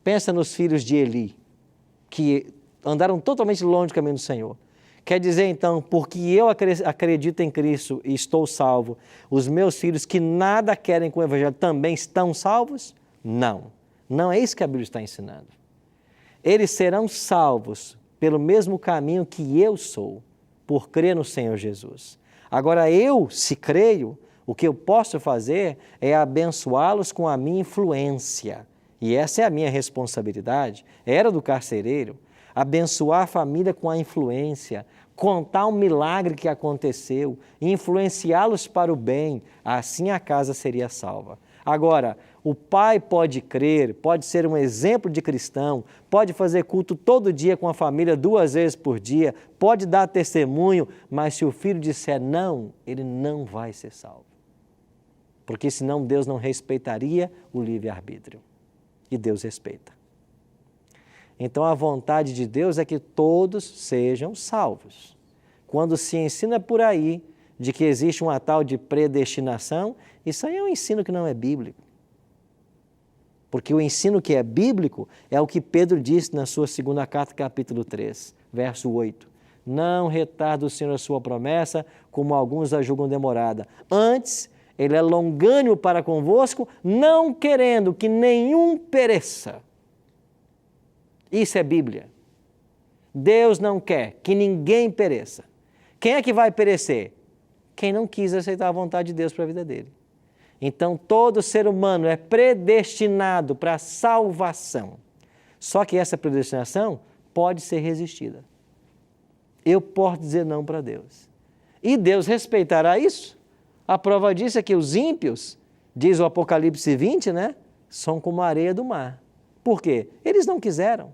Pensa nos filhos de Eli, que andaram totalmente longe do caminho do Senhor. Quer dizer, então, porque eu acredito em Cristo e estou salvo, os meus filhos que nada querem com o Evangelho também estão salvos? Não. Não é isso que a Bíblia está ensinando. Eles serão salvos pelo mesmo caminho que eu sou, por crer no Senhor Jesus. Agora, se creio, o que eu posso fazer é abençoá-los com a minha influência. E essa é a minha responsabilidade. Era do carcereiro. Abençoar a família com a influência, contar um milagre que aconteceu, influenciá-los para o bem, assim a casa seria salva. Agora, o pai pode crer, pode ser um exemplo de cristão, pode fazer culto todo dia com a família 2 vezes por dia, pode dar testemunho, mas se o filho disser não, ele não vai ser salvo. Porque senão Deus não respeitaria o livre-arbítrio. E Deus respeita. Então a vontade de Deus é que todos sejam salvos. Quando se ensina por aí de que existe uma tal de predestinação, isso aí é um ensino que não é bíblico. Porque o ensino que é bíblico é o que Pedro disse na sua 2ª carta, capítulo 3, verso 8. Não retarda o Senhor a sua promessa, como alguns a julgam demorada. Antes, Ele é longânimo para convosco, não querendo que nenhum pereça. Isso é Bíblia. Deus não quer que ninguém pereça. Quem é que vai perecer? Quem não quis aceitar a vontade de Deus para a vida dele. Então, todo ser humano é predestinado para a salvação. Só que essa predestinação pode ser resistida. Eu posso dizer não para Deus. E Deus respeitará isso? A prova disso é que os ímpios, diz o Apocalipse 20, né? São como a areia do mar. Por quê? Eles não quiseram.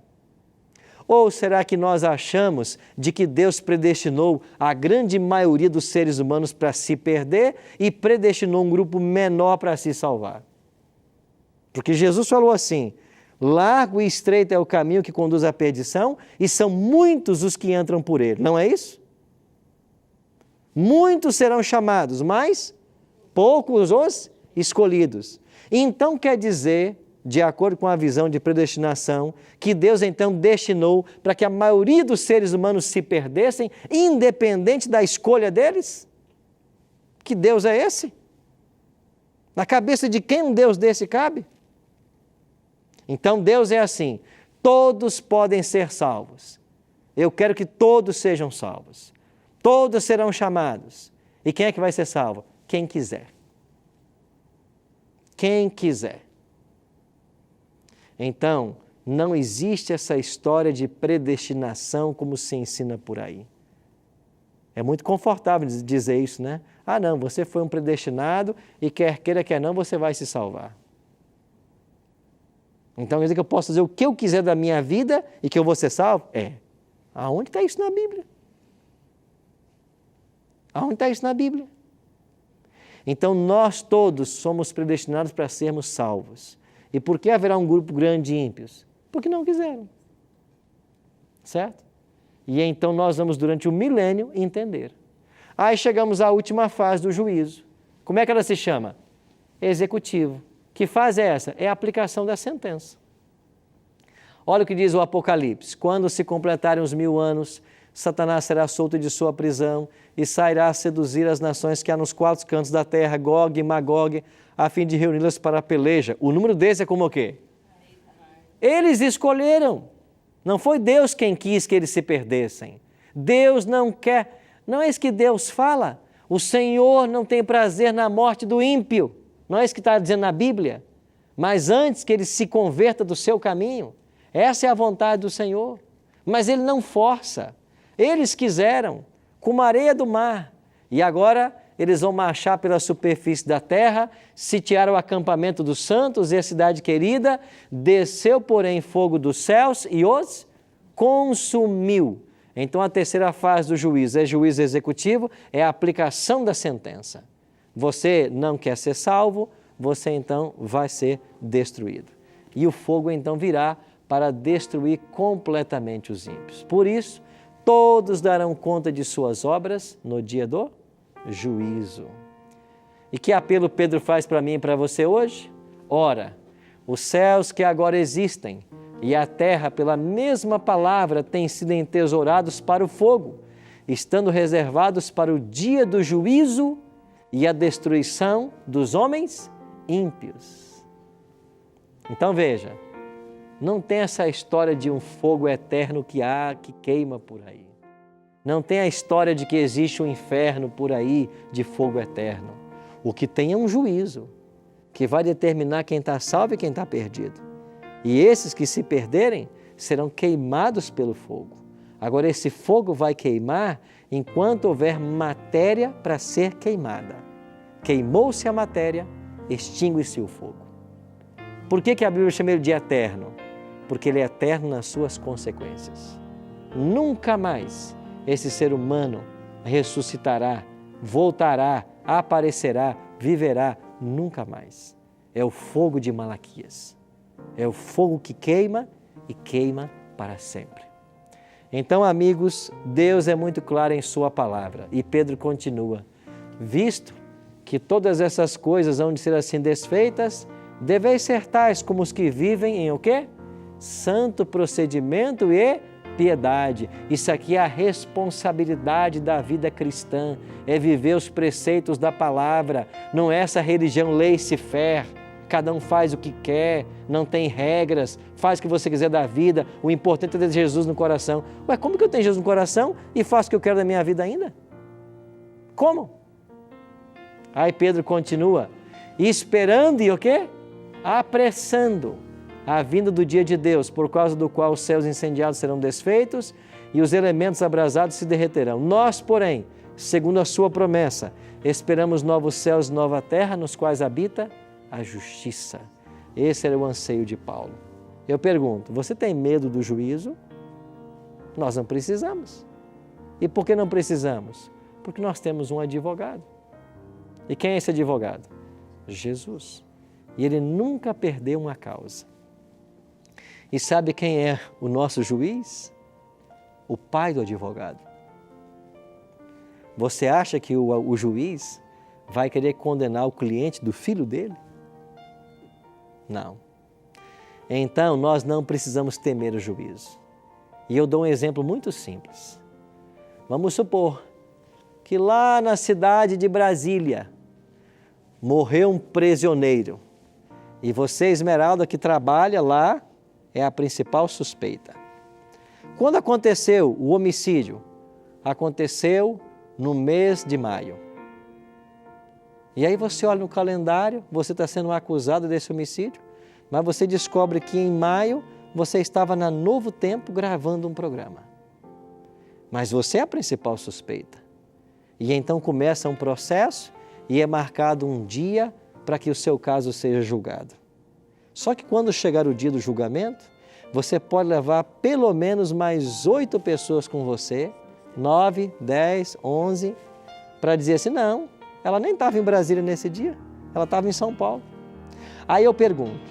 Ou será que nós achamos de que Deus predestinou a grande maioria dos seres humanos para se perder e predestinou um grupo menor para se salvar? Porque Jesus falou assim, largo e estreito é o caminho que conduz à perdição e são muitos os que entram por ele. Não é isso? Muitos serão chamados, mas poucos os escolhidos. Então quer dizer, de acordo com a visão de predestinação, que Deus então destinou para que a maioria dos seres humanos se perdessem, independente da escolha deles? Que Deus é esse? Na cabeça de quem um Deus desse cabe? Então Deus é assim, todos podem ser salvos. Eu quero que todos sejam salvos. Todos serão chamados. E quem é que vai ser salvo? Quem quiser. Quem quiser. Então, não existe essa história de predestinação como se ensina por aí. É muito confortável dizer isso, né? Ah, não, você foi um predestinado e quer queira, quer não, você vai se salvar. Então, quer dizer que eu posso fazer o que eu quiser da minha vida e que eu vou ser salvo? É. Aonde está isso na Bíblia? Aonde está isso na Bíblia? Então, nós todos somos predestinados para sermos salvos. E por que haverá um grupo grande de ímpios? Porque não quiseram. Certo? E então nós vamos, durante o milênio, entender. Aí chegamos à última fase do juízo. Como é que ela se chama? Executivo. Que fase é essa? É a aplicação da sentença. Olha o que diz o Apocalipse. Quando se completarem os 1000 anos, Satanás será solto de sua prisão e sairá a seduzir as nações que há nos 4 cantos da terra, Gog e Magog, a fim de reuni-las para a peleja. O número desse é como o quê? Eles escolheram. Não foi Deus quem quis que eles se perdessem. Deus não quer. Não é isso que Deus fala. O Senhor não tem prazer na morte do ímpio. Não é isso que está dizendo na Bíblia. Mas antes que ele se converta do seu caminho. Essa é a vontade do Senhor. Mas ele não força. Eles quiseram, como a areia do mar. E agora eles vão marchar pela superfície da terra, sitiaram o acampamento dos santos e a cidade querida, desceu, porém, fogo dos céus e os consumiu. Então, a terceira fase do juízo é juízo executivo, é a aplicação da sentença. Você não quer ser salvo, você então vai ser destruído. E o fogo então virá para destruir completamente os ímpios. Por isso, todos darão conta de suas obras no dia do juízo. E que apelo Pedro faz para mim e para você hoje? Ora, os céus que agora existem e a terra, pela mesma palavra, têm sido entesourados para o fogo, estando reservados para o dia do juízo e a destruição dos homens ímpios. Então veja, não tem essa história de um fogo eterno que queima por aí. Não tem a história de que existe um inferno por aí de fogo eterno. O que tem é um juízo que vai determinar quem está salvo e quem está perdido. E esses que se perderem serão queimados pelo fogo. Agora, esse fogo vai queimar enquanto houver matéria para ser queimada. Queimou-se a matéria, extingue-se o fogo. Por que a Bíblia chama ele de eterno? Porque ele é eterno nas suas consequências. Nunca mais esse ser humano ressuscitará, voltará, aparecerá, viverá, nunca mais. É o fogo de Malaquias. É o fogo que queima e queima para sempre. Então, amigos, Deus é muito claro em sua palavra. E Pedro continua, visto que todas essas coisas hão de ser assim desfeitas, deveis ser tais como os que vivem em o quê? Santo procedimento e piedade. Isso aqui é a responsabilidade da vida cristã, é viver os preceitos da palavra, não é essa religião laissez-faire, cada um faz o que quer, não tem regras, faz o que você quiser da vida, o importante é ter Jesus no coração. Ué, como que eu tenho Jesus no coração e faço o que eu quero da minha vida ainda? Como? Aí Pedro continua, esperando e o quê? Apressando a vinda do dia de Deus, por causa do qual os céus incendiados serão desfeitos e os elementos abrasados se derreterão. Nós, porém, segundo a sua promessa, esperamos novos céus e nova terra, nos quais habita a justiça. Esse era o anseio de Paulo. Eu pergunto, você tem medo do juízo? Nós não precisamos. E por que não precisamos? Porque nós temos um advogado. E quem é esse advogado? Jesus. E ele nunca perdeu uma causa. E sabe quem é o nosso juiz? O pai do advogado. Você acha que o juiz vai querer condenar o cliente do filho dele? Não. Então, nós não precisamos temer o juízo. E eu dou um exemplo muito simples. Vamos supor que lá na cidade de Brasília morreu um prisioneiro e você, Esmeralda, que trabalha lá, é a principal suspeita. Quando aconteceu o homicídio? Aconteceu no mês de maio. E aí você olha no calendário, você está sendo acusado desse homicídio, mas você descobre que em maio você estava na Novo Tempo gravando um programa. Mas você é a principal suspeita. E então começa um processo e é marcado um dia para que o seu caso seja julgado. Só que quando chegar o dia do julgamento, você pode levar pelo menos mais 8 pessoas com você, 9, 10, 11, para dizer assim, não, ela nem estava em Brasília nesse dia, ela estava em São Paulo. Aí eu pergunto,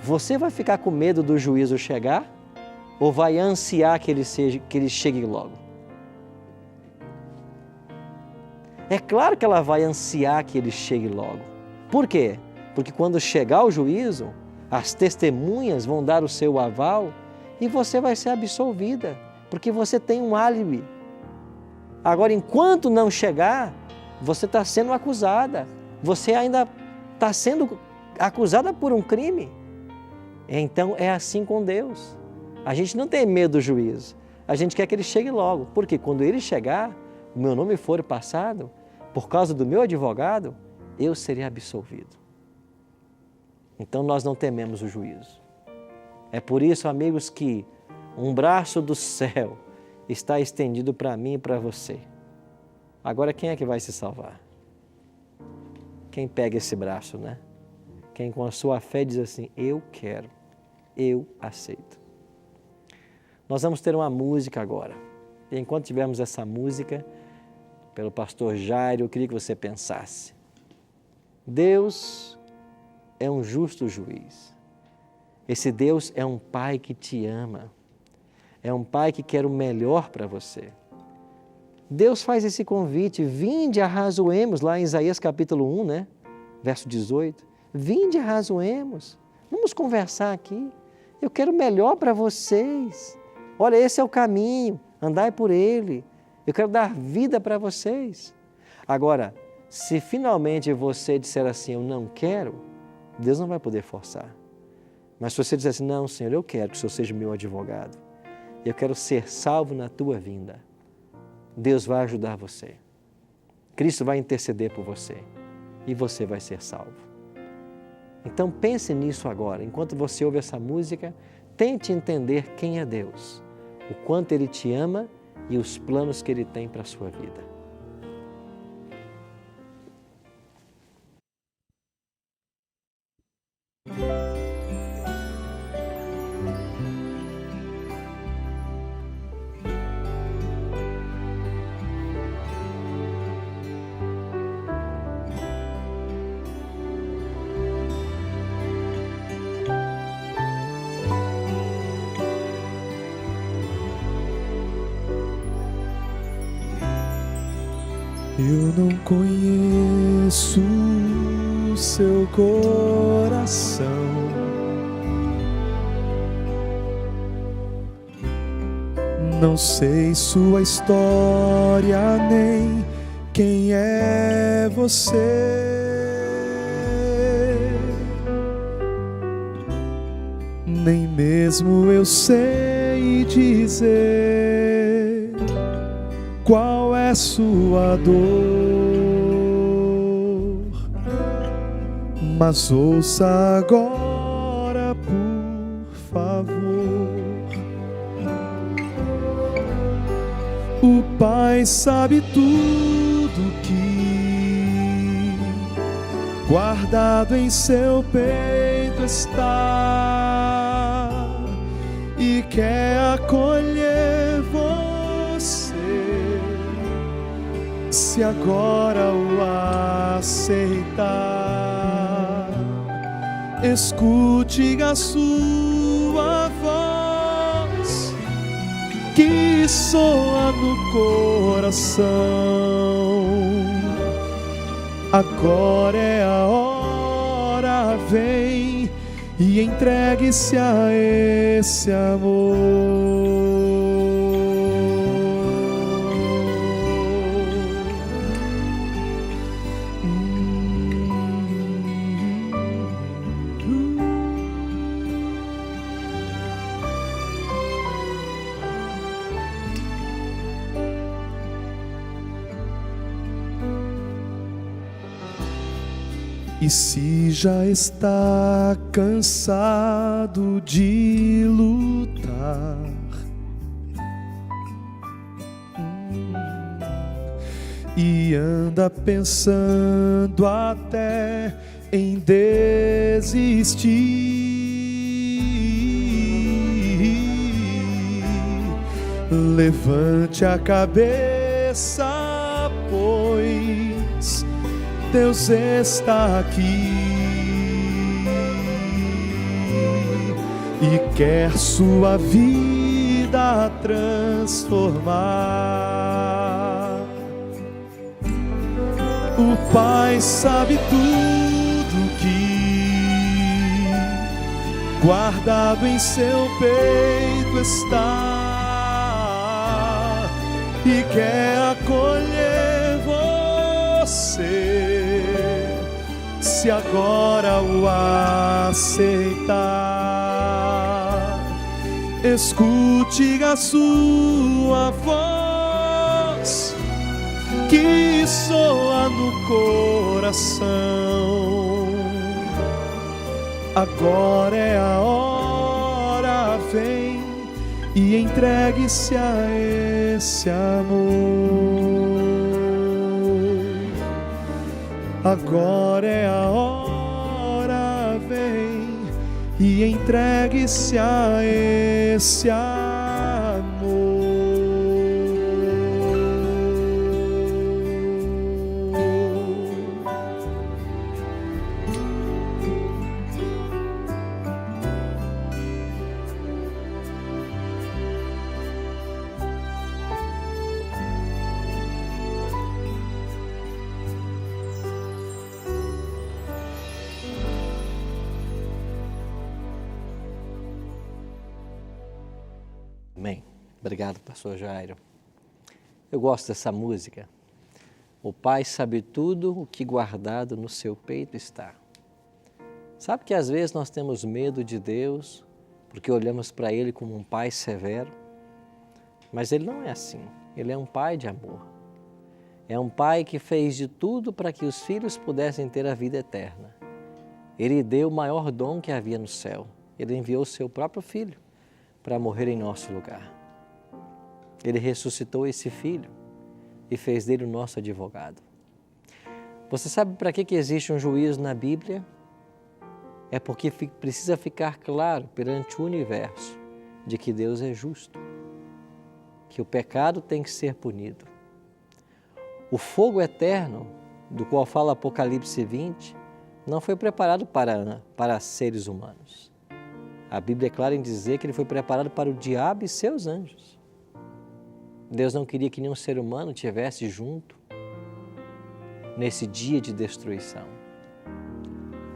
você vai ficar com medo do juízo chegar ou vai ansiar que ele chegue logo? É claro que ela vai ansiar que ele chegue logo. Por quê? Porque quando chegar o juízo, as testemunhas vão dar o seu aval e você vai ser absolvida, porque você tem um álibi. Agora, enquanto não chegar, você está sendo acusada. Você ainda está sendo acusada por um crime. Então, é assim com Deus. A gente não tem medo do juízo. A gente quer que ele chegue logo, porque quando ele chegar, o meu nome for passado, por causa do meu advogado, eu serei absolvido. Então nós não tememos o juízo. É por isso, amigos, que um braço do céu está estendido para mim e para você. Agora quem é que vai se salvar? Quem pega esse braço, né? Quem com a sua fé diz assim, eu quero, eu aceito. Nós vamos ter uma música agora. E enquanto tivermos essa música, pelo pastor Jairo, eu queria que você pensasse. Deus é um justo juiz. Esse Deus é um pai que te ama. É um pai que quer o melhor para você. Deus faz esse convite, vinde arrazoemos, lá em Isaías capítulo 1, né? Verso 18. Vinde arrazoemos, vamos conversar aqui. Eu quero o melhor para vocês. Olha, esse é o caminho, andai por ele. Eu quero dar vida para vocês. Agora, se finalmente você disser assim, eu não quero, Deus não vai poder forçar. Mas se você disser assim, não, Senhor, eu quero que o Senhor seja meu advogado. Eu quero ser salvo na tua vinda. Deus vai ajudar você. Cristo vai interceder por você. E você vai ser salvo. Então pense nisso agora. Enquanto você ouve essa música, tente entender quem é Deus. O quanto Ele te ama e os planos que Ele tem para a sua vida. Eu não conheço o seu coração, não sei sua história, nem quem é você. Nem mesmo eu sei dizer qual é sua dor, Mas ouça agora, por favor. O Pai sabe tudo que guardado em seu peito está e quer acolher você, se agora o aceitar. Escute a sua voz que soa no coração. Agora é a hora, vem e entregue-se a esse amor. E se já está cansado de lutar, e anda pensando até em desistir, levante a cabeça, pois Deus está aqui e quer sua vida transformar. O Pai sabe tudo que guardado em seu peito está e quer acolher você, se agora o aceitar. Escute a sua voz que soa no coração. Agora é a hora, vem e entregue-se a esse amor. Agora é a hora, vem e entregue-se a esse amor. Amém. Obrigado, pastor Jairo. Eu gosto dessa música. O Pai sabe tudo o que guardado no seu peito está. Sabe que às vezes nós temos medo de Deus porque olhamos para Ele como um Pai severo? Mas Ele não é assim. Ele é um Pai de amor. É um Pai que fez de tudo para que os filhos pudessem ter a vida eterna. Ele deu o maior dom que havia no céu. Ele enviou o seu próprio Filho para morrer em nosso lugar. Ele ressuscitou esse Filho e fez dele o nosso advogado. Você sabe para que existe um juízo na Bíblia? É porque precisa ficar claro perante o universo de que Deus é justo, que o pecado tem que ser punido. O fogo eterno, do qual fala Apocalipse 20, não foi preparado para seres humanos. A Bíblia é clara em dizer que ele foi preparado para o diabo e seus anjos. Deus não queria que nenhum ser humano estivesse junto nesse dia de destruição.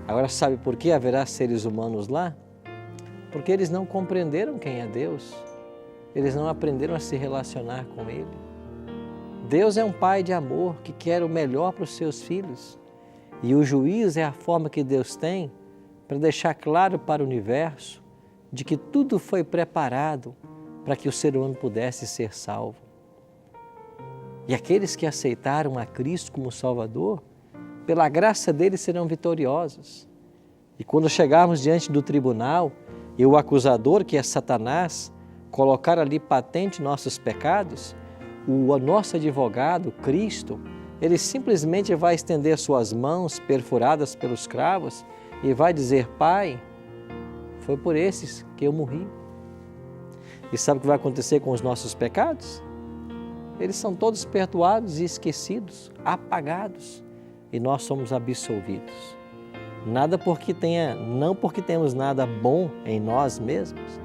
Agora, sabe por que haverá seres humanos lá? Porque eles não compreenderam quem é Deus. Eles não aprenderam a se relacionar com Ele. Deus é um Pai de amor que quer o melhor para os seus filhos. E o juízo é a forma que Deus tem para deixar claro para o universo de que tudo foi preparado para que o ser humano pudesse ser salvo. E aqueles que aceitaram a Cristo como Salvador, pela graça dele serão vitoriosos. E quando chegarmos diante do tribunal e o acusador, que é Satanás, colocar ali patente nossos pecados, o nosso advogado, Cristo, ele simplesmente vai estender suas mãos perfuradas pelos cravos e vai dizer: Pai, foi por esses que eu morri. E sabe o que vai acontecer com os nossos pecados? Eles são todos perdoados e esquecidos, apagados, e nós somos absolvidos. Não porque temos nada bom em nós mesmos,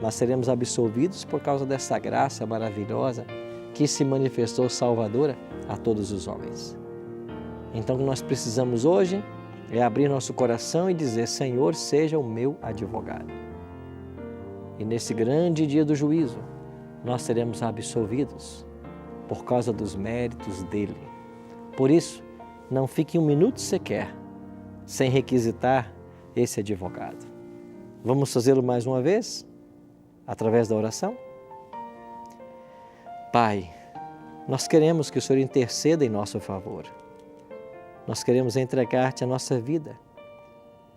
mas seremos absolvidos por causa dessa graça maravilhosa que se manifestou salvadora a todos os homens. Então, o que nós precisamos hoje é abrir nosso coração e dizer: Senhor, seja o meu advogado. E nesse grande dia do juízo, nós seremos absolvidos por causa dos méritos dele. Por isso, não fique um minuto sequer sem requisitar esse advogado. Vamos fazê-lo mais uma vez, através da oração? Pai, nós queremos que o Senhor interceda em nosso favor. Nós queremos entregar-te a nossa vida,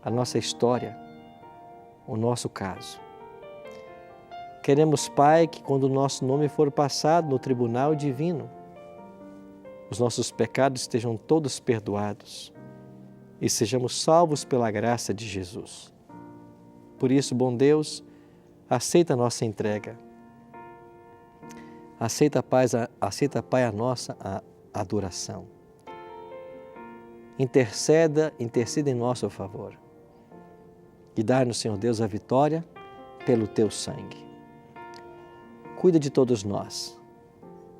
a nossa história, o nosso caso. Queremos, Pai, que quando o nosso nome for passado no tribunal divino, os nossos pecados estejam todos perdoados e sejamos salvos pela graça de Jesus. Por isso, bom Deus, aceita a nossa entrega. Aceita, Pai, a nossa adoração. Interceda em nosso favor. E dá-nos, Senhor Deus, a vitória pelo Teu sangue. Cuida de todos nós.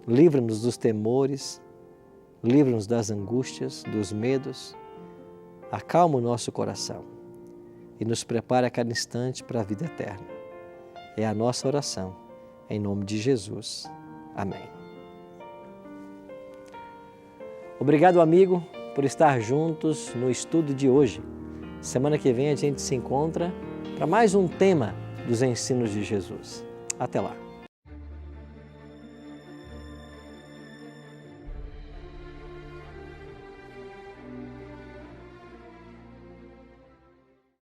Livra-nos dos temores, livra-nos das angústias, dos medos. Acalma o nosso coração e nos prepara a cada instante para a vida eterna. É a nossa oração, em nome de Jesus. Amém. Obrigado, amigo, por estar juntos no estudo de hoje. Semana que vem a gente se encontra para mais um tema dos ensinos de Jesus. Até lá.